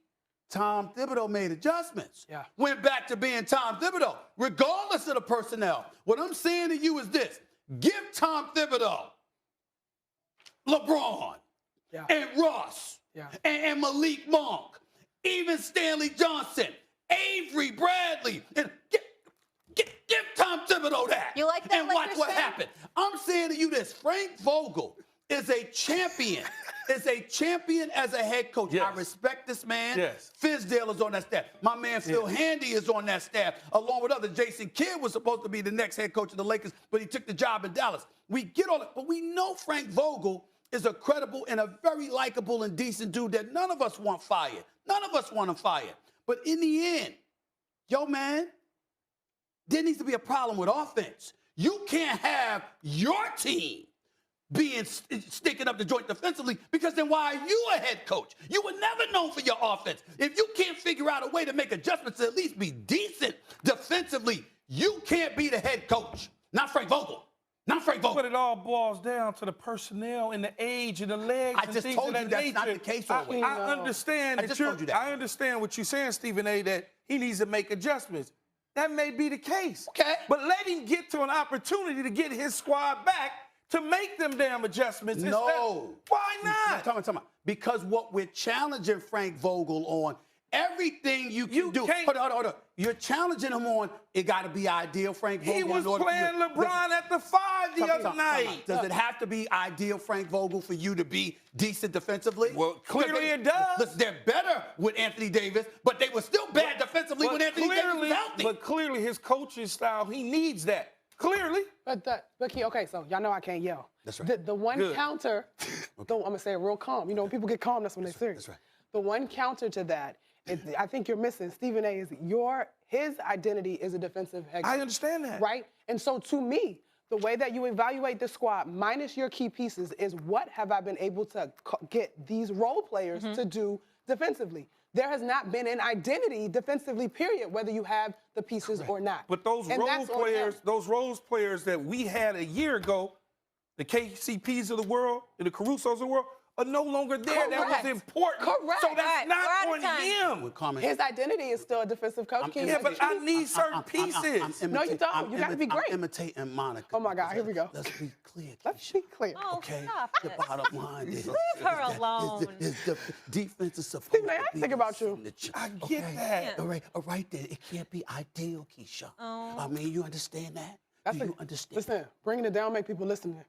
Tom Thibodeau made adjustments. Yeah. Went back to being Tom Thibodeau, regardless of the personnel. What I'm saying to you is this. Give Tom Thibodeau LeBron and Russ and Malik Monk, even Stanley Johnson, Avery Bradley, and give Tom Thibodeau that. You like that? And watch what happened. I'm saying to you this, Frank Vogel is a champion. Is a champion as a head coach. I respect this man. Fizdale is on that staff. My man Phil Handy is on that staff, along with others. Jason Kidd was supposed to be the next head coach of the Lakers, but he took the job in Dallas. We get all that, but we know Frank Vogel is a credible and a very likable and decent dude that none of us want fired. None of us want him fired. But in the end, yo, man, there needs to be a problem with offense. You can't have your team sticking up the joint defensively because then why are you a head coach? You were never known for your offense. If you can't figure out a way to make adjustments to at least be decent defensively, you can't be the head coach. Not Frank Vogel. Not Frank Vogel. But it all boils down to the personnel and the age and the legs. I just told you that's not the case always. I understand I understand what you're saying, Stephen A., that he needs to make adjustments. That may be the case. Okay. But let him get to an opportunity to get his squad back to make them damn adjustments. No. Why not? Talking about. Because what we're challenging Frank Vogel on, everything you can do. Hold on. You're challenging him on, it got to be ideal, Frank Vogel. He was playing LeBron at the 5 the other night. Does it have to be ideal, Frank Vogel, for you to be decent defensively? Well, clearly it does. Listen, they're better with Anthony Davis, but they were still bad defensively when Anthony Davis was healthy. But clearly his coaching style, he needs that. Clearly. But Key, okay, so y'all know I can't yell. That's right. The one counter, I'm going to say it real calm. You know, when people get calm, that's when they're serious. That's right. The one counter to that, I think you're missing, Stephen A., is his identity is a defensive head coach. I understand that. Right? And so to me, the way that you evaluate the squad minus your key pieces is what have I been able to get these role players to do defensively. there has not been an identity defensively, period, whether you have the pieces or not. But those role players that we had a year ago, the KCPs of the world and the Carusos of the world, are no longer there. That was important. Correct. So that's not on him. His identity is still a defensive coach. Yeah, but I need certain pieces. No, you don't. You got to be great. I'm imitating Monica. Oh, my God. Here we go. Let's be clear. Let's be clear. Oh, Okay, stop the it. bottom line is Leave her alone. is the defense is supposed Stephen A, to I be think about you. signature. I get that. All right then. It can't be ideal, Keisha. Oh. I mean, you understand that? Do you understand? Listen, bringing it down make people listen.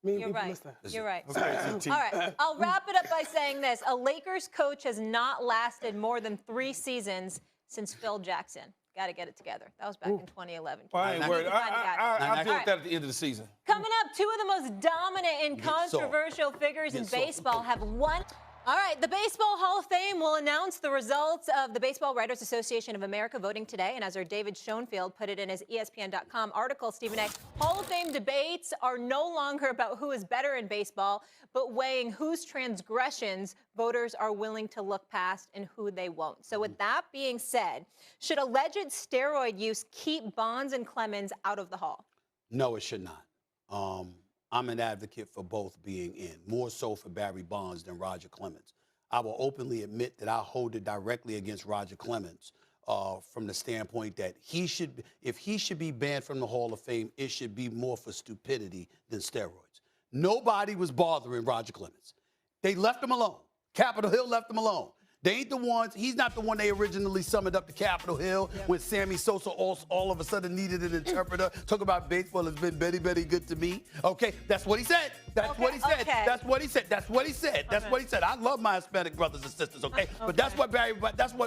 You're right. You're right. Okay, All right. I'll wrap it up by saying this. A Lakers coach has not lasted more than 3 seasons since Phil Jackson. Got to get it together. That was back in 2011. Well, I ain't worried. I built that at the end of the season. Coming up, 2 of the most dominant and controversial figures in baseball have won. All right, the Baseball Hall of Fame will announce the results of the Baseball Writers Association of America voting today. And as our David Schoenfield put it in his ESPN.com article, Stephen A., Hall of Fame debates are no longer about who is better in baseball, but weighing whose transgressions voters are willing to look past and who they won't. So with that being said, should alleged steroid use keep Bonds and Clemens out of the Hall? No, it should not. I'm an advocate for both being in, more so for Barry Bonds than Roger Clemens. I will openly admit that I hold it directly against Roger Clemens from the standpoint that if he should be banned from the Hall of Fame, it should be more for stupidity than steroids. Nobody was bothering Roger Clemens. They left him alone. Capitol Hill left him alone. They ain't the ones. He's not the one they originally summoned up to Capitol Hill when Sammy Sosa all of a sudden needed an interpreter. Talk about baseball has been very, very good to me. Okay, that's what he said. That's what he said. That's what he said. That's what he said. That's what he said. I love my Hispanic brothers and sisters. Okay, but that's what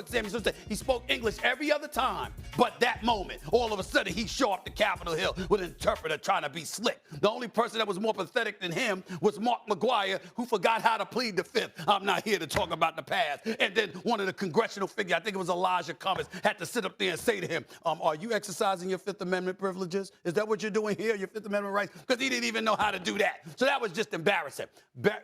Sammy Sosa said. He spoke English every other time, but that moment, all of a sudden, he show up to Capitol Hill with an interpreter trying to be slick. The only person that was more pathetic than him was Mark McGuire, who forgot how to plead the fifth. I'm not here to talk about the past. And then one of the congressional figures, I think it was Elijah Cummings, had to sit up there and say to him, are you exercising your Fifth Amendment privileges? Is that what you're doing here, your Fifth Amendment rights? Because he didn't even know how to do that. So that was just embarrassing.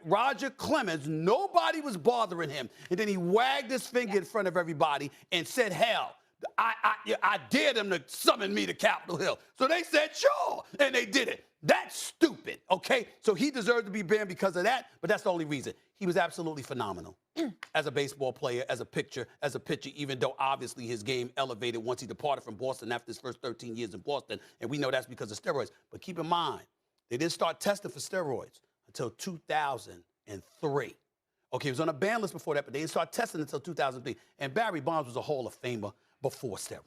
Roger Clemens, nobody was bothering him. And then he wagged his finger in front of everybody and said, hell, I dared them to summon me to Capitol Hill. So they said, sure, and they did it. That's stupid, okay? So he deserved to be banned because of that, but that's the only reason. He was absolutely phenomenal as a baseball player, as a pitcher, even though obviously his game elevated once he departed from Boston after his first 13 years in Boston, and we know that's because of steroids. But keep in mind, they didn't start testing for steroids until 2003. Okay, he was on a ban list before that, but they didn't start testing until 2003. And Barry Bonds was a Hall of Famer before steroids.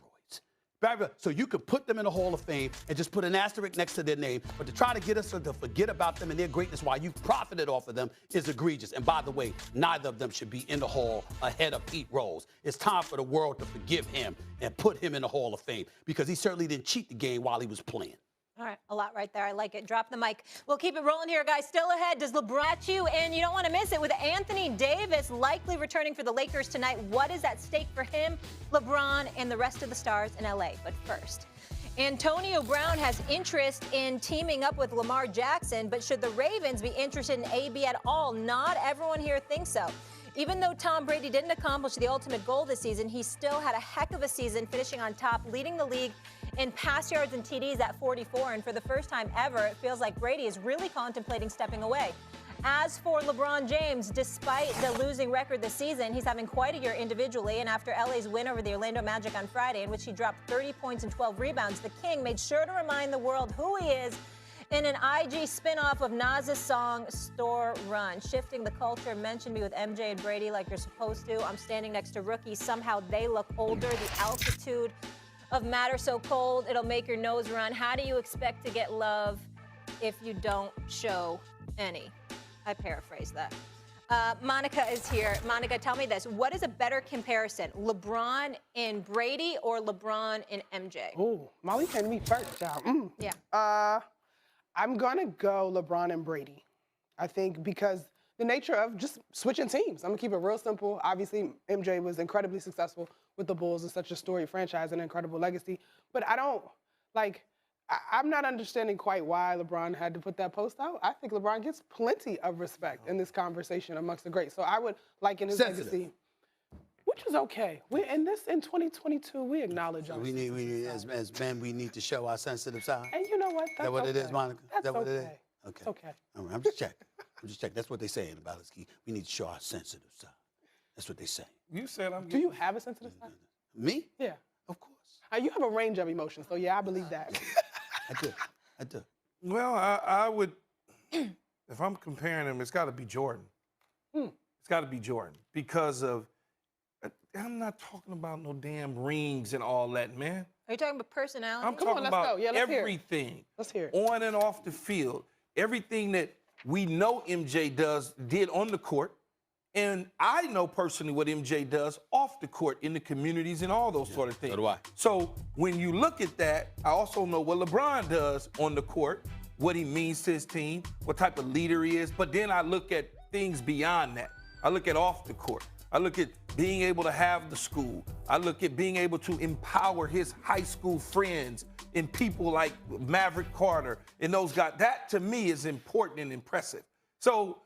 So you could put them in the Hall of Fame and just put an asterisk next to their name, but to try to get us to forget about them and their greatness while you profited off of them is egregious. And by the way, neither of them should be in the Hall ahead of Pete Rose. It's time for the world to forgive him and put him in the Hall of Fame because he certainly didn't cheat the game while he was playing. All right, a lot right there. I like it. Drop the mic. We'll keep it rolling here, guys. Still ahead, does LeBron at you? And you don't want to miss it with Anthony Davis likely returning for the Lakers tonight. What is at stake for him, LeBron, and the rest of the stars in L.A.? But first, Antonio Brown has interest in teaming up with Lamar Jackson, but should the Ravens be interested in AB at all? Not everyone here thinks so. Even though Tom Brady didn't accomplish the ultimate goal this season, he still had a heck of a season, finishing on top, leading the league in pass yards and TDs at 44. And for the first time ever, it feels like Brady is really contemplating stepping away. As for LeBron James, despite the losing record this season, he's having quite a year individually. And after LA's win over the Orlando Magic on Friday, in which he dropped 30 points and 12 rebounds, the King made sure to remind the world who he is in an IG spinoff of Nas's song, Store Run. Shifting the culture, mention me with MJ and Brady like you're supposed to. I'm standing next to rookies. Somehow they look older. The altitude of matter so cold, it'll make your nose run. How do you expect to get love if you don't show any? I paraphrase that. Monica is here. Monica, tell me this. What is a better comparison, LeBron and Brady or LeBron and MJ? Oh, Molly can me first, child. Yeah. I'm going to go LeBron and Brady. I think because the nature of just switching teams. I'm going to keep it real simple. Obviously, MJ was incredibly successful with the Bulls and such a storied franchise and incredible legacy. But I'm not understanding quite why LeBron had to put that post out. I think LeBron gets plenty of respect in this conversation amongst the greats. So I would liken his legacy. Which is okay. In 2022, we acknowledge our We need as men, we need to show our sensitive side. And you know what? Is that what it is, Monica? That's Is that what it is? okay. Okay. It's okay. All right, I'm just checking. That's what they're saying about us. We need to show our sensitive side. That's what they say. You said I'm. Do you have a sensitive side? Me? Yeah. Of course. You have a range of emotions, so yeah, I believe that. I do. Well, I would. If I'm comparing them, it's got to be Jordan. It's got to be Jordan because of. I'm not talking about no damn rings and all that, man. Are you talking about personality? I'm talking about Yeah, let's everything. Hear it. Let's hear it. On and off the field. Everything that we know MJ did on the court. And I know personally what MJ does off the court in the communities and all those sort of things. So do I. So when you look at that, I also know what LeBron does on the court, what he means to his team, what type of leader he is. But then I look at things beyond that. I look at off the court. I look at being able to have the school. I look at being able to empower his high school friends and people like Maverick Carter and those guys. That to me is important and impressive. So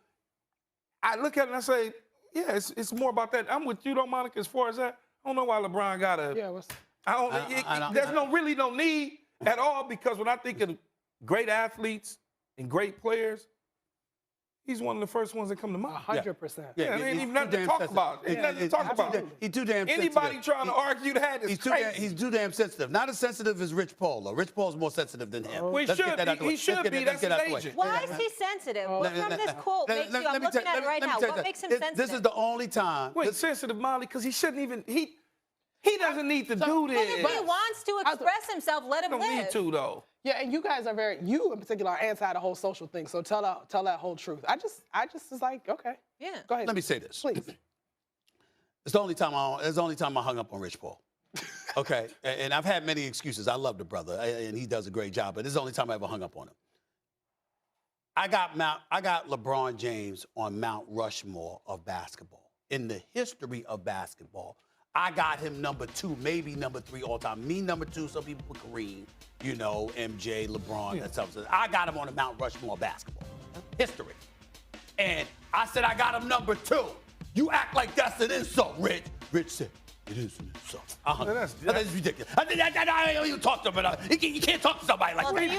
I look at it and I say, yeah, it's more about that. I'm with you, though, Monica, as far as that. I don't know why LeBron got to. Yeah, there's really no need at all because when I think of great athletes and great players, he's one of the first ones that come to mind. 100%. Yeah, there ain't even nothing to talk about. Ain't nothing to talk about. He's too damn sensitive. Anybody trying to argue that is crazy. He's too damn sensitive. Not as sensitive as Rich Paul, though. Rich Paul's more sensitive than him. Well, he should be. That's his agent. Why is he sensitive? What from this quote makes you? I'm looking at it right now. What makes him sensitive? This is the only time. Wait, sensitive, Molly, because he shouldn't even. He doesn't need to do this. But if he wants to express himself, let him live. Don't need to, though. Yeah, and you guys are you in particular are anti the whole social thing. So tell that whole truth. I just was like, okay. Yeah. Go ahead. Let me say this. Please. It's the only time I hung up on Rich Paul. Okay, and I've had many excuses. I love the brother, and he does a great job. But this is the only time I ever hung up on him. I got LeBron James on Mount Rushmore of basketball. In the history of basketball, I got him number 2, maybe number 3 all time. Me number 2. Some people put Kareem, MJ, LeBron, that stuff. I got him on the Mount Rushmore of basketball history, and I said I got him number 2. You act like that's an insult, Rich. Rich said, it is an insult. That's ridiculous. I don't even talk to him. You can't talk to somebody like that. You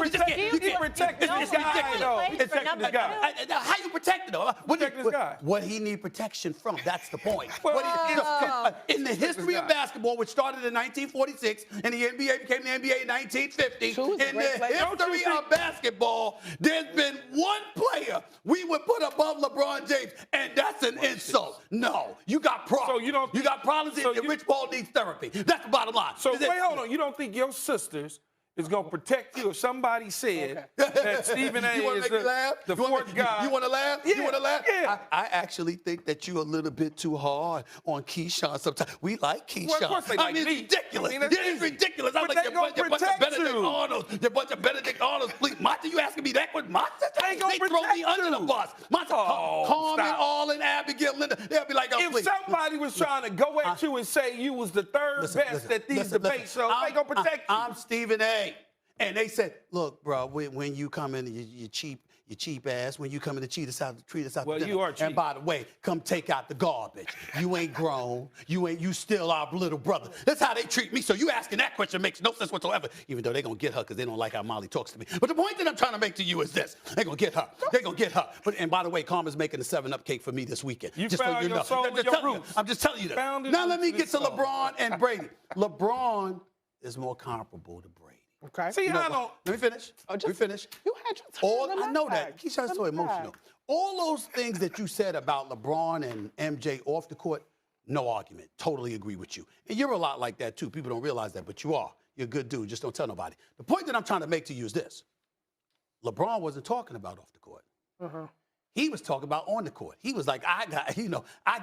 can't protect this guy, though. How you protecting him? Protect this guy. What he need protection from, that's the point. Well, in the history of basketball, which started in 1946, and the NBA became the NBA in 1950, in the history of basketball, there's been one player we would put above LeBron James, and that's an insult. No, you got problems. So you got problems. Rich Paul needs therapy. That's the bottom line. So wait, hold on. You don't think your sisters is going to protect you if somebody said that Stephen A. is the fourth guy? You want to laugh? Yeah. You want to laugh? Yeah. I actually think that you're a little bit too hard on Keyshawn sometimes. We like Keyshawn. Well, of course they like it's me. ridiculous. It's ridiculous. I'm But like, they you're gonna a bunch of protect Benedict you. Arnolds. You're a bunch of Benedict Arnolds. Please, Monty, you asking me that with my sister? They gonna throw me protect under the you. bus. Monty, Carmen, stop. All, and Abigail, Linda, they'll be like, oh, If please. somebody was trying to go at you and say you was the third best at these debates, so they gonna protect you. I'm Stephen A. And they said, look, bro, when you come in, you cheap ass, when you come in to treat us out Well, to dinner. you are cheap. And by the way, come take out the garbage. You ain't grown. You still our little brother. That's how they treat me. So you asking that question makes no sense whatsoever, even though they're going to get her because they don't like how Molly talks to me. But the point that I'm trying to make to you is this. They're going to get her. They're going to get her. And by the way, Karma's making a 7-Up cake for me this weekend. You just found so you your know. soul and your roots. I'm just telling you that. Now let me get to LeBron and Brady. LeBron is more comparable to Brady. Okay. See, I don't. Let me finish. Just- we finish. You had your time. I know that. Keyshawn's so emotional. All those things that you said about LeBron and MJ off the court, no argument. Totally agree with you. And you're a lot like that, too. People don't realize that, but you are. You're a good dude. Just don't tell nobody. The point that I'm trying to make to you is this. LeBron wasn't talking about off the court. He was talking about on the court. He was like, I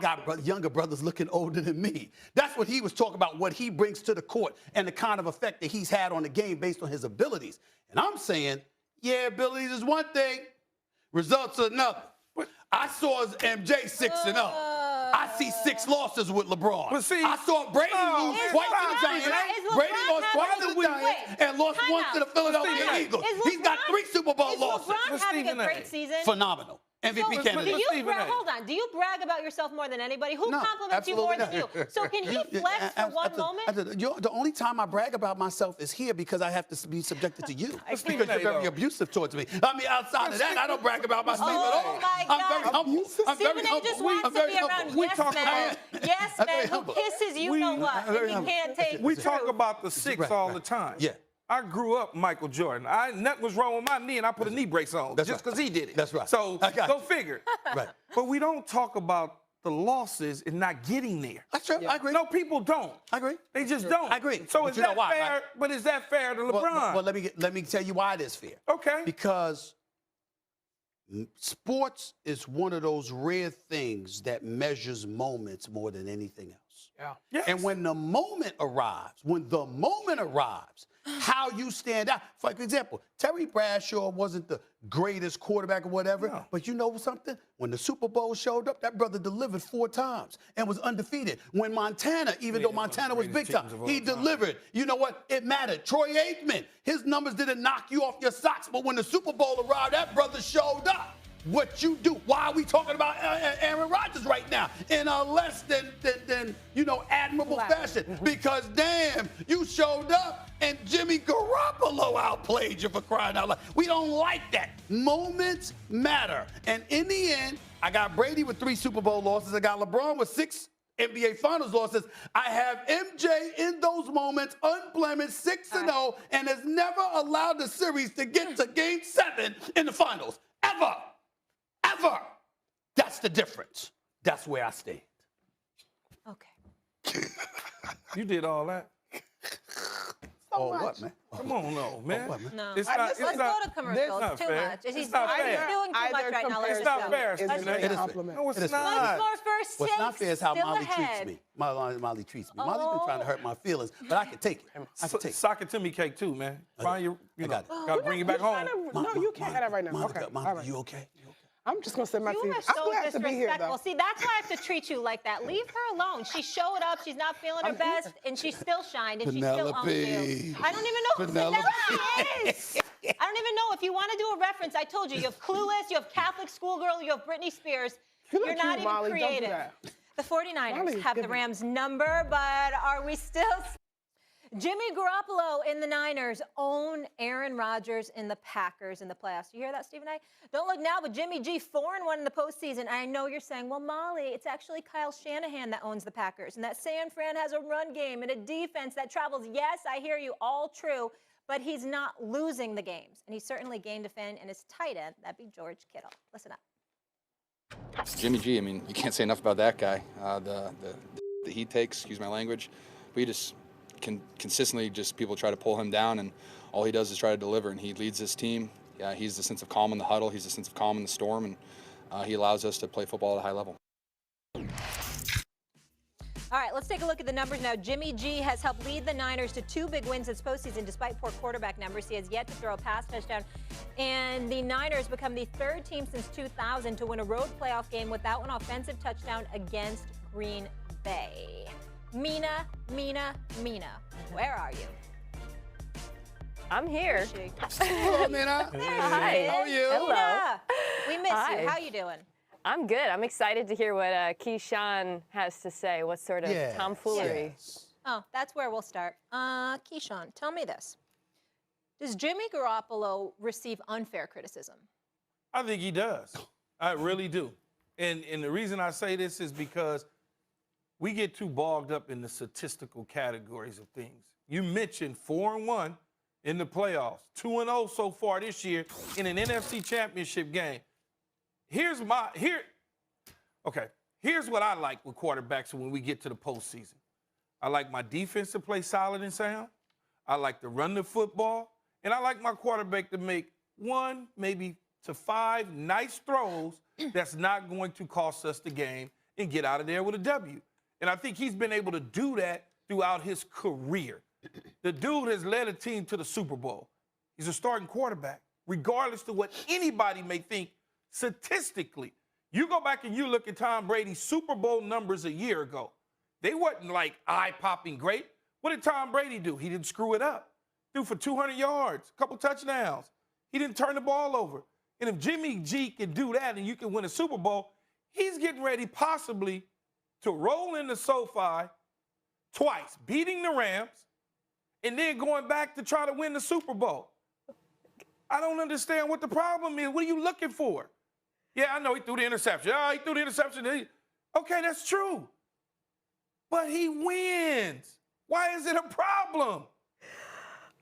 got younger brothers looking older than me. That's what he was talking about, what he brings to the court and the kind of effect that he's had on the game based on his abilities. And I'm saying, yeah, abilities is one thing, results are another. I saw his MJ 6-0. I see 6 losses with LeBron. But see, I saw Brady lose twice to the Giants. Brady lost twice to the Giants and lost once to the Philadelphia Eagles. He's got 3 Super Bowl losses. LeBron having a great season? Phenomenal. MVP So, candidate. do you Stephen A. hold on. Do you brag about yourself more than anybody? Who No, compliments you more absolutely than you? So can he flex for one moment? The only time I brag about myself is here because I have to be subjected to you. Because Stephen A, you're very though. abusive towards me. I mean, outside of that, I don't brag about myself at all. Oh my I'm very God. humble. I'm very Stephen A. humble. just I'm wants to very be humble. around We yes talk men. about- Yes I'm very men who humble. kisses you know what, I'm very and he humble. can't take We the talk truth. about the six Right, all right. the time. Yeah. I grew up Michael Jordan. Nothing was wrong with my knee, and I put a knee brace on That's just right. because he did it. That's right. So I got go you. figure. Right. But we don't talk about the losses and not getting there. That's true. I agree. No, people don't. I agree. They just don't. I agree. So But is you know that why, fair? right? But is that fair to LeBron? Well, let me tell you why it is fair. Okay. Because sports is one of those rare things that measures moments more than anything else. Yeah. Yes. And when the moment arrives, how you stand out. For example, Terry Bradshaw wasn't the greatest quarterback or whatever, No. but you know something? When the Super Bowl showed up, that brother delivered 4 times and was undefeated. When Montana, even though Montana was big time, he delivered. You know what? It mattered. Troy Aikman, his numbers didn't knock you off your socks, but when the Super Bowl arrived, that brother showed up. What you do? Why are we talking about Aaron Rodgers right now in a less than admirable fashion? Because damn, you showed up and Jimmy Garoppolo outplayed you, for crying out loud. We don't like that. Moments matter, and in the end, I got Brady with 3 Super Bowl losses. I got LeBron with 6 NBA Finals losses. I have MJ in those moments, unblemished, 6-0, and has never allowed the series to get to Game 7 in the Finals ever. Ever. That's the difference. That's where I stand. Okay. You did all that. What, man? Come on, no, man. what, man? No. It's not. Let's go to commercials. not Too fair. much. It's He's not doing fair. too much right now. Let's It's not go. fair, Is Stephen A. a It is compliment. No, it's It is not. Once more first What's not takes, fair is how still Molly ahead. treats me. Molly treats me. Molly's been trying to hurt my feelings, but I can take it. I can take it. Sock it to me cake too, man. Find your, I got it. gotta bring you back home. No, you can't have that right now. Monica, Okay. Monica, All right. you okay? I'm just going to send my You seat. are I'm so glad to be here, disrespectful. though. See, that's why I have to treat you like that. Leave her alone. She showed up. She's not feeling her I'm best, here. and she still shined, and she still owns you. Penelope. I don't even know who Penelope is. I don't even know. If you want to do a reference, I told you. You have Clueless, you have Catholic Schoolgirl, you have Britney Spears. You You're look not cute, even Molly. Don't do creative. that. The 49ers Molly, have the give me- Rams' number, but are we still... Jimmy Garoppolo in the Niners own Aaron Rodgers in the Packers in the playoffs. You hear that, Stephen A? Don't look now, but Jimmy G 4-1 in the postseason. I know you're saying, well, Molly, it's actually Kyle Shanahan that owns the Packers, and that San Fran has a run game and a defense that travels. Yes, I hear you, all true, but he's not losing the games, and he certainly gained a fan in his tight end. That'd be George Kittle. Listen up. Jimmy G, I mean, you can't say enough about that guy. The he takes, excuse my language, we just can consistently just people try to pull him down, and all he does is try to deliver, and he leads this team. Yeah, he's the sense of calm in the huddle. He's the sense of calm in the storm, and he allows us to play football at a high level. All right, let's take a look at the numbers now. Jimmy G has helped lead the Niners to 2 big wins this postseason despite poor quarterback numbers. He has yet to throw a pass touchdown. And the Niners become the 3rd team since 2000 to win a road playoff game without an offensive touchdown against Green Bay. Mina, where are you? I'm here. Hello, Mina. Hi. How are you? Hello. Mina, we miss Hi. you. How you doing? I'm good. I'm excited to hear what Keyshawn has to say. What sort of Yes. tomfoolery? Yes. Oh, that's where we'll start. Keyshawn, tell me this. Does Jimmy Garoppolo receive unfair criticism? I think he does. I really do. And the reason I say this is because we get too bogged up in the statistical categories of things. You mentioned 4-1 in the playoffs, 2-0 so far this year in an NFC Championship game. Here's what I like with quarterbacks when we get to the postseason. I like my defense to play solid and sound. I like to run the football. And I like my quarterback to make 1, maybe to 5 nice throws that's not going to cost us the game and get out of there with a W. And I think he's been able to do that throughout his career. The dude has led a team to the Super Bowl. He's a starting quarterback, regardless of what anybody may think statistically. You go back and you look at Tom Brady's Super Bowl numbers a year ago. They wasn't like eye-popping great. What did Tom Brady do? He didn't screw it up. Threw for 200 yards, a couple touchdowns. He didn't turn the ball over. And if Jimmy G can do that and you can win a Super Bowl, he's getting ready possibly to roll into SoFi twice, beating the Rams, and then going back to try to win the Super Bowl. I don't understand what the problem is. What are you looking for? Yeah, I know he threw the interception. He threw the interception. Okay, that's true. But he wins. Why is it a problem?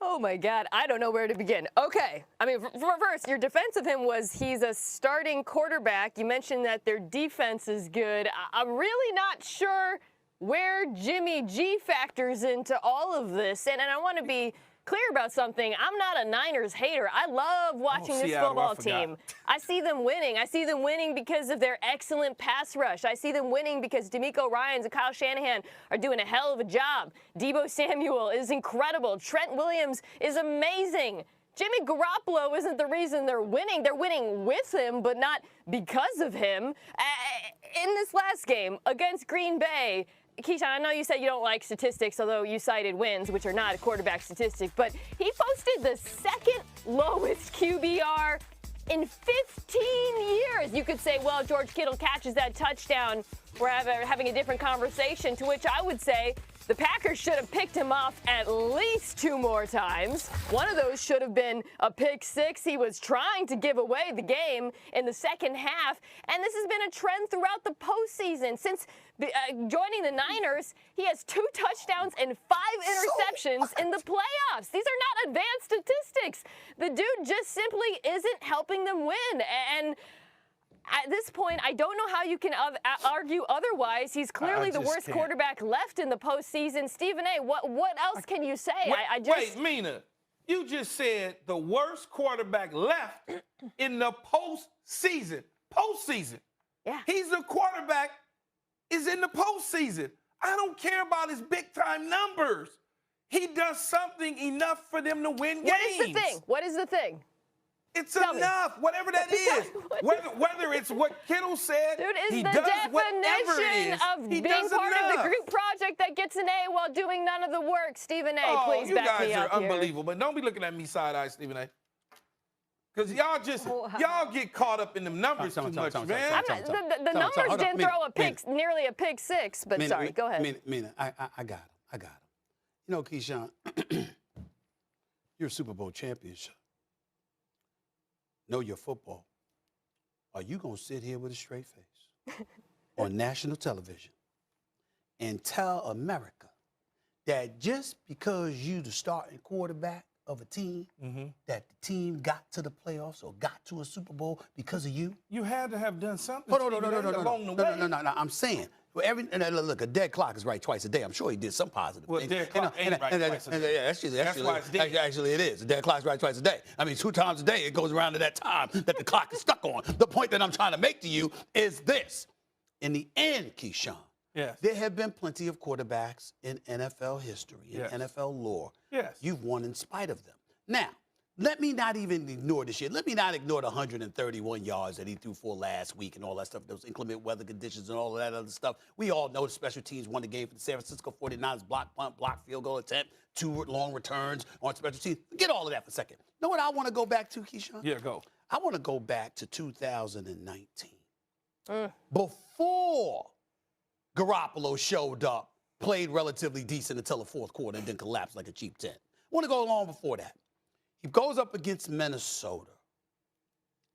Oh, my God. I don't know where to begin. Okay. I mean, first, your defense of him was he's a starting quarterback. You mentioned that their defense is good. I'm really not sure where Jimmy G factors into all of this. And I want to be clear about something. I'm not a Niners hater. I love watching this football team. I see them winning. I see them winning because of their excellent pass rush. I see them winning because DeMeco Ryans and Kyle Shanahan are doing a hell of a job. Deebo Samuel is incredible. Trent Williams is amazing. Jimmy Garoppolo isn't the reason they're winning. They're winning with him, but not because of him. In this last game against Green Bay, Keyshawn, I know you said you don't like statistics, although you cited wins, which are not a quarterback statistic, but he posted the second lowest QBR in 15 years. You could say, well, George Kittle catches that touchdown, we're having a different conversation, to which I would say the Packers should have picked him off at least 2 more times. One of those should have been a pick 6. He was trying to give away the game in the second half, and this has been a trend throughout the postseason. Since joining the Niners, he has 2 touchdowns and 5 interceptions in the playoffs. These are not advanced statistics. The dude just simply isn't helping them win, and at this point, I don't know how you can argue otherwise. He's clearly the worst quarterback left in the postseason. Stephen A., what else can you say? Wait, Mina, you just said the worst quarterback left in the postseason. Postseason. Yeah. He's the quarterback is in the postseason. I don't care about his big-time numbers. He does something enough for them to win games. What is the thing? What is the thing? It's enough, whatever that is. Whether it's what Kittle said, dude, is he the does whatever it definition is. of He being does part enough. of the group project that gets an A while doing none of the work. Stephen A., please you back guys me are up here. unbelievable, but don't be looking at me side-eye, Stephen A. Because y'all get caught up in them numbers too much, man. The numbers didn't throw nearly a pick 6, but sorry, go ahead. Mina, I got him. You know, Keyshawn, you're a Super Bowl champion. Know your football. Are you going to sit here with a straight face on national television and tell America that just because you the starting quarterback of a team, that the team got to the playoffs or got to a Super Bowl because of you? You had to have done something along the way. No. I'm saying, look, a dead clock is right twice a day. I'm sure he did some positive thing. Well, dead clock ain't right twice a day. Actually, it is. A dead clock's right twice a day. I mean, 2 times a day, it goes around to that time that the clock is stuck on. The point that I'm trying to make to you is this. In the end, Keyshawn, there have been plenty of quarterbacks in NFL history, in NFL lore. Yes. You've won in spite of them. Now, let me not even ignore this shit. Let me not ignore the 131 yards that he threw for last week and all that stuff, those inclement weather conditions and all of that other stuff. We all know the special teams won the game for the San Francisco 49ers, block punt, block field goal attempt, 2 long returns on special teams. Forget all of that for a second. You know what I want to go back to, Keyshawn? Yeah, go. I want to go back to 2019. Before Garoppolo showed up, played relatively decent until the 4th quarter and then collapsed like a cheap tent. I want to go long before that. He goes up against Minnesota.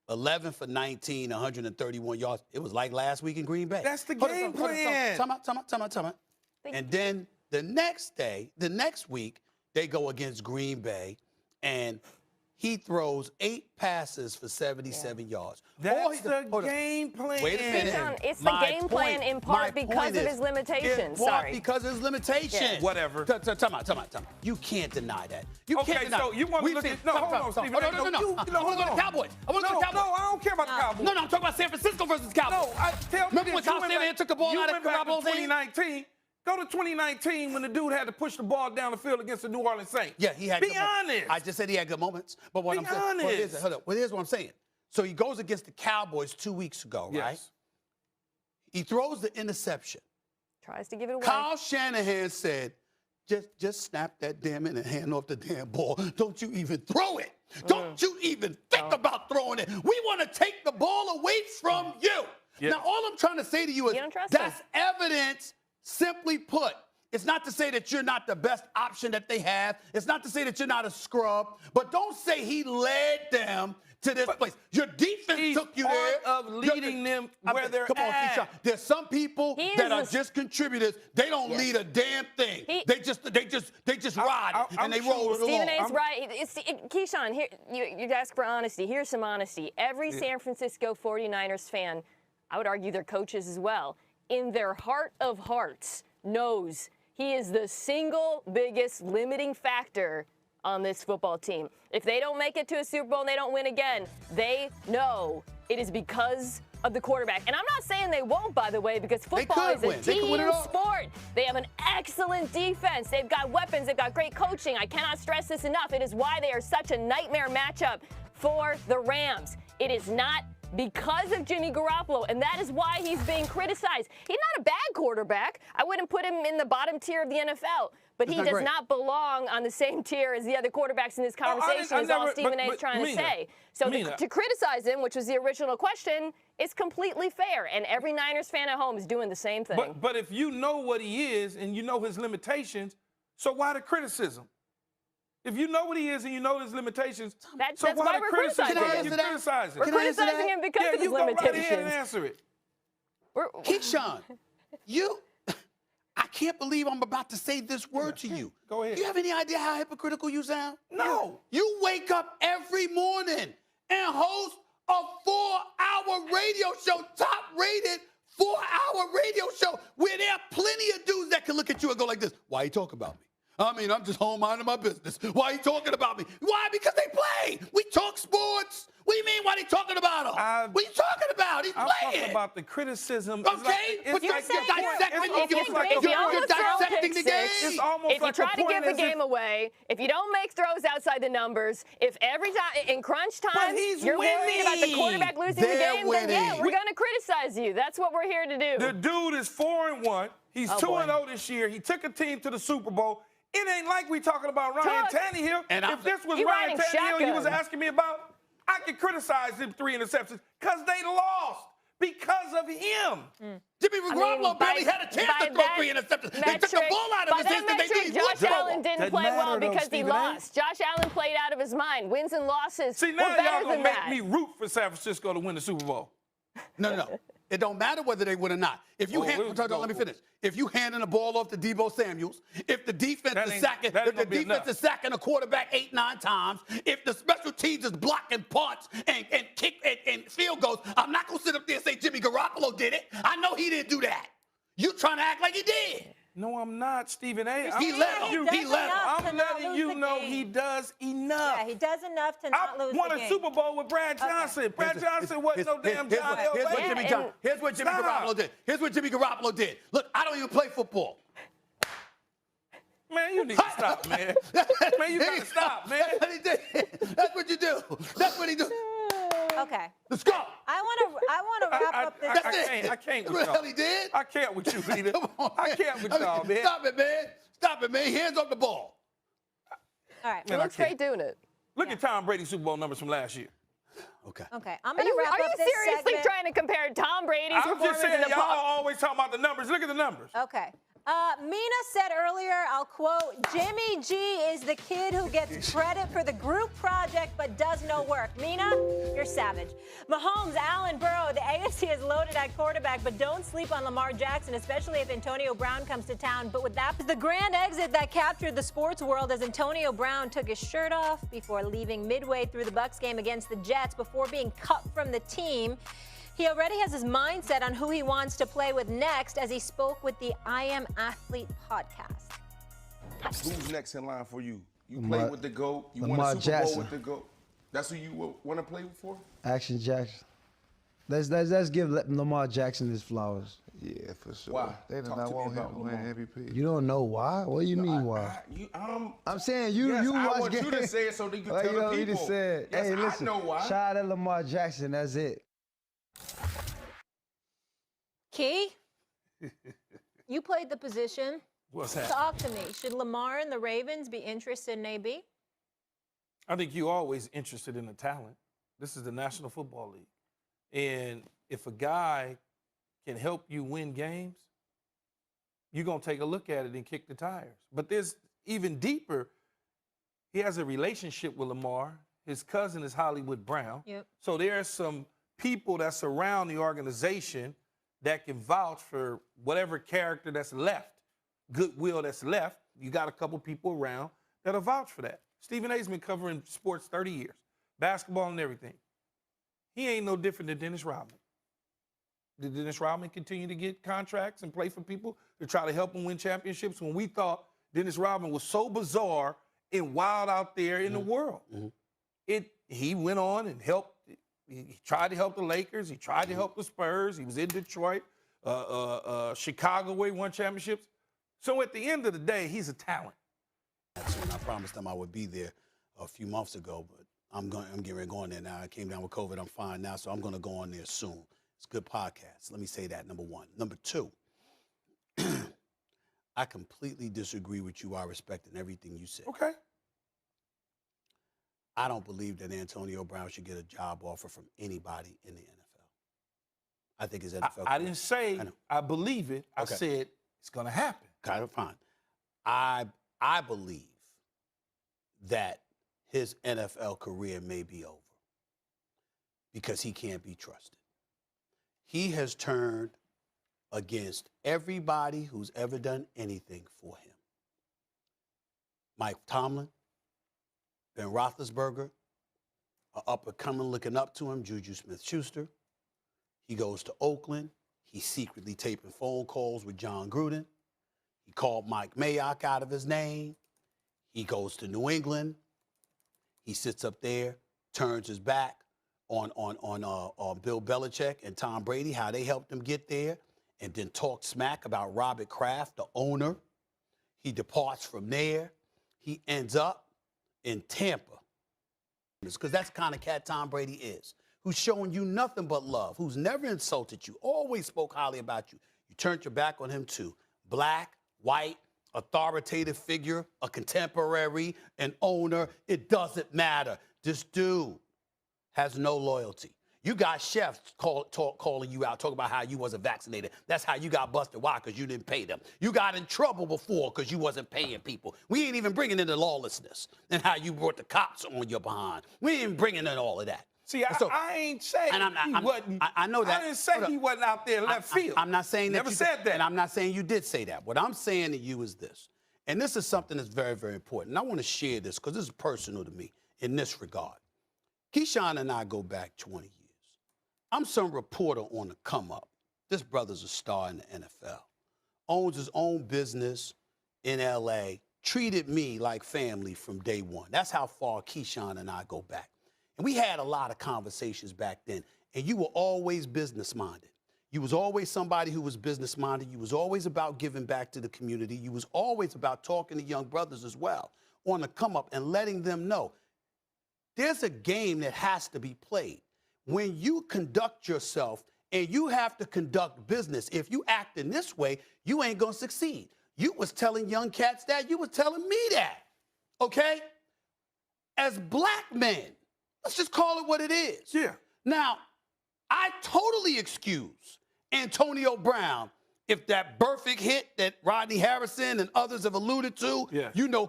11 for 19, 131 yards. It was like last week in Green Bay. That's the game plan. Time out. And then the next week, they go against Green Bay, and he throws 8 passes for 77 yards. That's the game plan. Wait a minute. It's the game plan in part because of his limitations. Sorry. Because of his limitations. Yeah. Whatever. Time out. You can't deny that. You can't deny. So you want to look at... No, hold on, Stephen. No. I want to go to the Cowboys. No, I don't care about the Cowboys. No, I'm talking about San Francisco versus Cowboys. No, tell me Remember when Kyle Shanahan took the ball out of Garoppolo's hand? 2019. Go to 2019 when the dude had to push the ball down the field against the New Orleans Saints. Yeah, he had. Be honest. I just said he had good moments, but what I'm saying. Here's what I'm saying. So he goes against the Cowboys 2 weeks ago, right? He throws the interception. Tries to give it away. Kyle Shanahan said, just snap that damn in and hand off the damn ball. Don't you even throw it. Don't you even think think about throwing it. We want to take the ball away from you. Yeah. Now, all I'm trying to say to you is You don't trust that's evidence, simply put. It's not to say that you're not the best option that they have. It's not to say that you're not a scrub. But don't say he led them to this place. Your defense took you there. Of leading them where they're Come on, at. Keyshawn. There's some people that are just contributors. They don't lead a damn thing. They just ride it and they roll it along. Stephen A's right. Keyshawn, here you ask for honesty. Here's some honesty. Every San Francisco 49ers fan, I would argue their coaches as well, in their heart of hearts, knows he is the single biggest limiting factor on this football team. If they don't make it to a Super Bowl and they don't win again, they know it is because of the quarterback. And I'm not saying they won't, by the way, because football is a team sport. They have an excellent defense. They've got weapons. They've got great coaching. I cannot stress this enough. It is why they are such a nightmare matchup for the Rams. It is not because of Jimmy Garoppolo, and that is why he's being criticized. He's not a bad quarterback. I wouldn't put him in the bottom tier of the NFL, but he does not belong on the same tier as the other quarterbacks in this conversation, is all Stephen A is trying to say. So to criticize him, which was the original question, is completely fair, and every Niners fan at home is doing the same thing. But if you know what he is and you know his limitations, so why the criticism? If you know what he is and you know his limitations, that's why why the we're criticism? criticizing him. We're criticizing him because of his go limitations. Right ahead and answer it. Keyshawn, I can't believe I'm about to say this word to you. Go ahead. Do you have any idea how hypocritical you sound? No. You wake up every morning and host a 4-hour radio show, top-rated 4-hour radio show, where there are plenty of dudes that can look at you and go like this. Why you talk about me? I mean, I'm just home minding my business. Why are you talking about me? Why? Because they play. We talk sports. What do you mean, why are they talking about him? What are you talking about? He's I'm playing. talking about the criticism. Okay, but you're dissecting the game. It's almost if you try to give the game away, if you don't make throws outside the numbers, if every time in crunch time you're worried about the quarterback losing the game, then yeah, we're going to criticize you. That's what we're here to do. The dude is 4-1. He's 2-0 this year. He took a team to the Super Bowl. It ain't like we talking about Ryan Tannehill. And if this was Ryan Tannehill he was asking me about, I could criticize him 3 interceptions because they lost because of him. Jimmy Garoppolo barely had a chance to throw 3 interceptions. They took the ball out of his hands and they knew he would Josh Allen didn't play well because he lost. Josh Allen played out of his mind. Wins and losses See, now were better y'all gonna than make that. me root for San Francisco to win the Super Bowl. No. It don't matter whether they win or not. If you let me finish. If you handing the ball off to Debo Samuels, if the defense is sacking a quarterback 8-9 times, if the special teams is blocking punts and kick and field goals, I'm not gonna sit up there and say Jimmy Garoppolo did it. I know he didn't do that. You trying to act like he did. No, I'm not, Stephen A. He let him. I'm letting you know he does enough. Yeah, he does enough to not lose the game. I won a Super Bowl with Brad Johnson. Brad Johnson wasn't no damn John Elway. Here's what Jimmy Garoppolo did. Here's what Jimmy Garoppolo did. Look, I don't even play football. Man, you need to stop, man. Man, you gotta stop, man. That's what he did. That's what you do. That's what he do. Okay. Let's go. I want to wrap up this. I can't with What the y'all. hell he did? I can't with you, Peter. I can't with y'all, man. Stop it, man. Hands off the ball. All right. He looks great doing it. Look at Tom Brady's Super Bowl numbers from last year. Okay. I'm going to wrap up this seriously segment. trying to compare Tom Brady's I'm performance just saying, in the y'all always talking about the numbers. Look at the numbers. Okay. Mina said earlier, I'll quote, Jimmy G is the kid who gets credit for the group project but does no work. Mina, you're savage. Mahomes, Allen, Burrow, the AFC is loaded at quarterback, but don't sleep on Lamar Jackson, especially if Antonio Brown comes to town. But with that, the grand exit that captured the sports world as Antonio Brown took his shirt off before leaving midway through the Bucs game against the Jets before being cut from the team. He already has his mindset on who he wants to play with next as he spoke with the I Am Athlete podcast. Who's next in line for you? You played with the GOAT. You won a Super Bowl with the GOAT. That's who you want to play for? Action Jackson. Let's give Lamar Jackson his flowers. Yeah, for sure. Why? They do not want him to win MVP. You don't know why? What do you mean why? I'm saying you yes, watch I want games. you to say it so that you can tell the people. Said, yes, hey, listen, I know why. shout out to Lamar Jackson. That's it. Key, you played the position. What's that? Talk to me. Should Lamar and the Ravens be interested in AB? I think you're always interested in the talent. This is the National Football League. And if a guy can help you win games, you're going to take a look at it and kick the tires. But there's even deeper. He has a relationship with Lamar. His cousin is Hollywood Brown. Yep. So there are some people that surround the organization that can vouch for whatever character that's left, goodwill that's left. You got a couple people around that'll vouch for that. Stephen A's been covering sports 30 years, basketball and everything. He ain't no different than Dennis Rodman. Did Dennis Rodman continue to get contracts and play for people to try to help him win championships when we thought Dennis Rodman was so bizarre and wild out there in the world? He went on and helped. He tried to help the Lakers. He tried to help the Spurs. He was in Detroit, Chicago, where he won championships. So at the end of the day, he's a talent. And I promised them I would be there a few months ago, but I'm getting ready to go on there now. I came down with COVID. I'm fine now, so I'm going to go on there soon. It's a good podcast. Let me say that, number one. Number two, I completely disagree with you. I respect everything you said. Okay. I don't believe that Antonio Brown should get a job offer from anybody in the NFL. I think his NFL. I didn't say I believe it. I said it's going to happen. Kind of fine. I believe that his NFL career may be over because he can't be trusted. He has turned against everybody who's ever done anything for him. Mike Tomlin, Ben Roethlisberger, up-and-coming looking up to him, Juju Smith-Schuster. He goes to Oakland. He's secretly taping phone calls with John Gruden. He called Mike Mayock out of his name. He goes to New England. He sits up there, turns his back on Bill Belichick and Tom Brady, how they helped him get there, and then talks smack about Robert Kraft, the owner. He departs from there. He ends up in Tampa. Because that's the kind of cat Tom Brady is, who's showing you nothing but love, who's never insulted you, always spoke highly about you. You turned your back on him too. Black, white, authoritative figure, a contemporary, an owner, it doesn't matter. This dude has no loyalty. You got chefs calling you out, talking about how you wasn't vaccinated. That's how you got busted. Why? Because you didn't pay them. You got in trouble before because you wasn't paying people. We ain't even bringing in the lawlessness and how you brought the cops on your behind. We ain't even bringing in all of that. See, I ain't saying he wasn't. I know that. I didn't say he wasn't out there left field. I'm not saying that. Never said that. And I'm not saying you did say that. What I'm saying to you is this, and this is something that's very, very important. And I want to share this because this is personal to me in this regard. Keyshawn and I go back 20 years. I'm some reporter on the come up. This brother's a star in the NFL. Owns his own business in L.A., treated me like family from day one. That's how far Keyshawn and I go back. And we had a lot of conversations back then. And you were always business-minded. You was always somebody who was business-minded. You was always about giving back to the community. You was always about talking to young brothers as well on the come up and letting them know there's a game that has to be played. When you conduct yourself and you have to conduct business, if you act in this way, you ain't going to succeed. You was telling young cats that. You was telling me that, okay? As black men, let's just call it what it is. Yeah. Now, I totally excuse Antonio Brown if that perfect hit that Rodney Harrison and others have alluded to,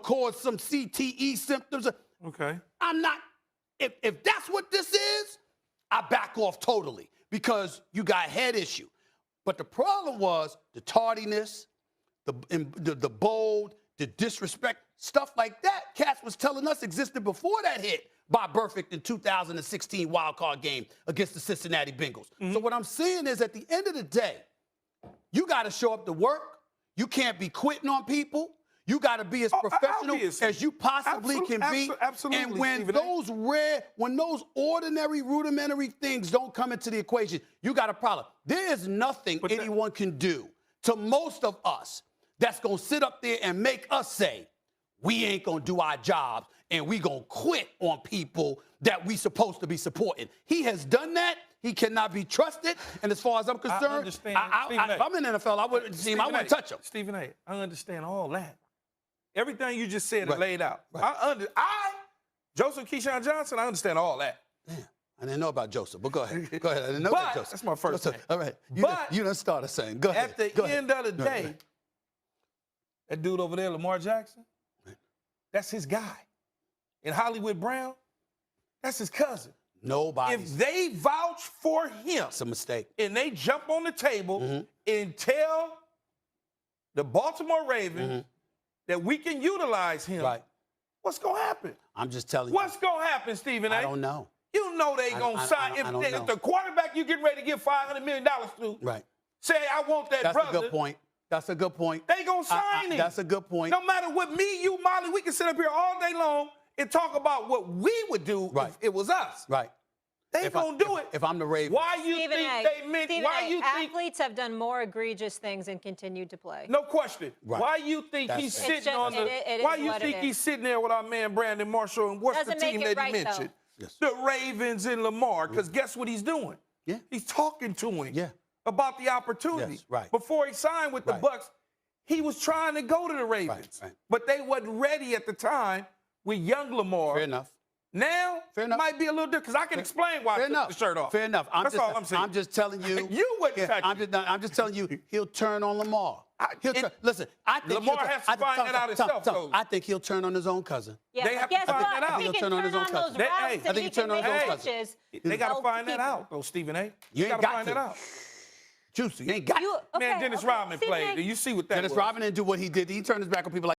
caused some CTE symptoms. Okay. I'm not, if that's what this is, I back off totally because you got head issue. But the problem was the tardiness, the bold, the disrespect, stuff like that. Cats was telling us existed before that hit by Burfict in 2016 wildcard game against the Cincinnati Bengals. So what I'm saying is at the end of the day, you got to show up to work. You can't be quitting on people. You got to be as professional as you possibly can be. Absolutely. And when those ordinary, rudimentary things don't come into the equation, you got a problem. There is nothing anyone can do to most of us that's going to sit up there and make us say, we ain't going to do our jobs and we going to quit on people that we supposed to be supporting. He has done that. He cannot be trusted. And as far as I'm concerned, I understand. if I'm in the NFL, I wouldn't touch him. Stephen A., I understand all that. Everything you just said is laid out. Right. Joseph Keyshawn Johnson, I understand all that. Yeah. I didn't know about Joseph, but go ahead. Go ahead. I didn't know about Joseph. That's my first Joseph. name. All right. You done started saying. Go ahead. At the end of the day, that dude over there, Lamar Jackson, that's his guy. And Hollywood Brown, that's his cousin. Nobody. If they vouch for him, it's a mistake. And they jump on the table and tell the Baltimore Ravens that we can utilize him, what's going to happen? I'm just telling you. What's going to happen, Stephen A? I don't know. You know they going to sign. If the quarterback you getting ready to give $500 million to, say, I want that brother. That's a good point. That's a good point. They going to sign him. That's a good point. No matter what me, you, Molly, we can sit up here all day long and talk about what we would do if it was us. Right. They going to do it. If I'm the Ravens. Why you think athletes have done more egregious things and continued to play? No question. Right. Why you think he's sitting on the why you think he's sitting there with our man Brandon Marshall, and what's the team that he mentioned? The Ravens and Lamar, because guess what he's doing? Yeah. He's talking to him about the opportunity. Yes, right. Before he signed with the Bucks, he was trying to go to the Ravens. But they wasn't ready at the time with young Lamar. Fair enough. Now, it might be a little different, because I can explain why I took the shirt off. Fair enough. That's all I'm saying. I'm just telling you. You wouldn't touch it. I'm just telling you, he'll turn on Lamar. Listen, I think Lamar has to find that out himself, though. I think he'll turn on his own cousin. Yeah, they have to find that out. He'll turn on his own cousin. I think he'll turn on his own cousin. They got to find that out, though, Stephen A. You ain't got to find that out. Juicy, you ain't got Man, Dennis Rodman played. You see what that was. Dennis Rodman didn't do what he did. He turned his back on people like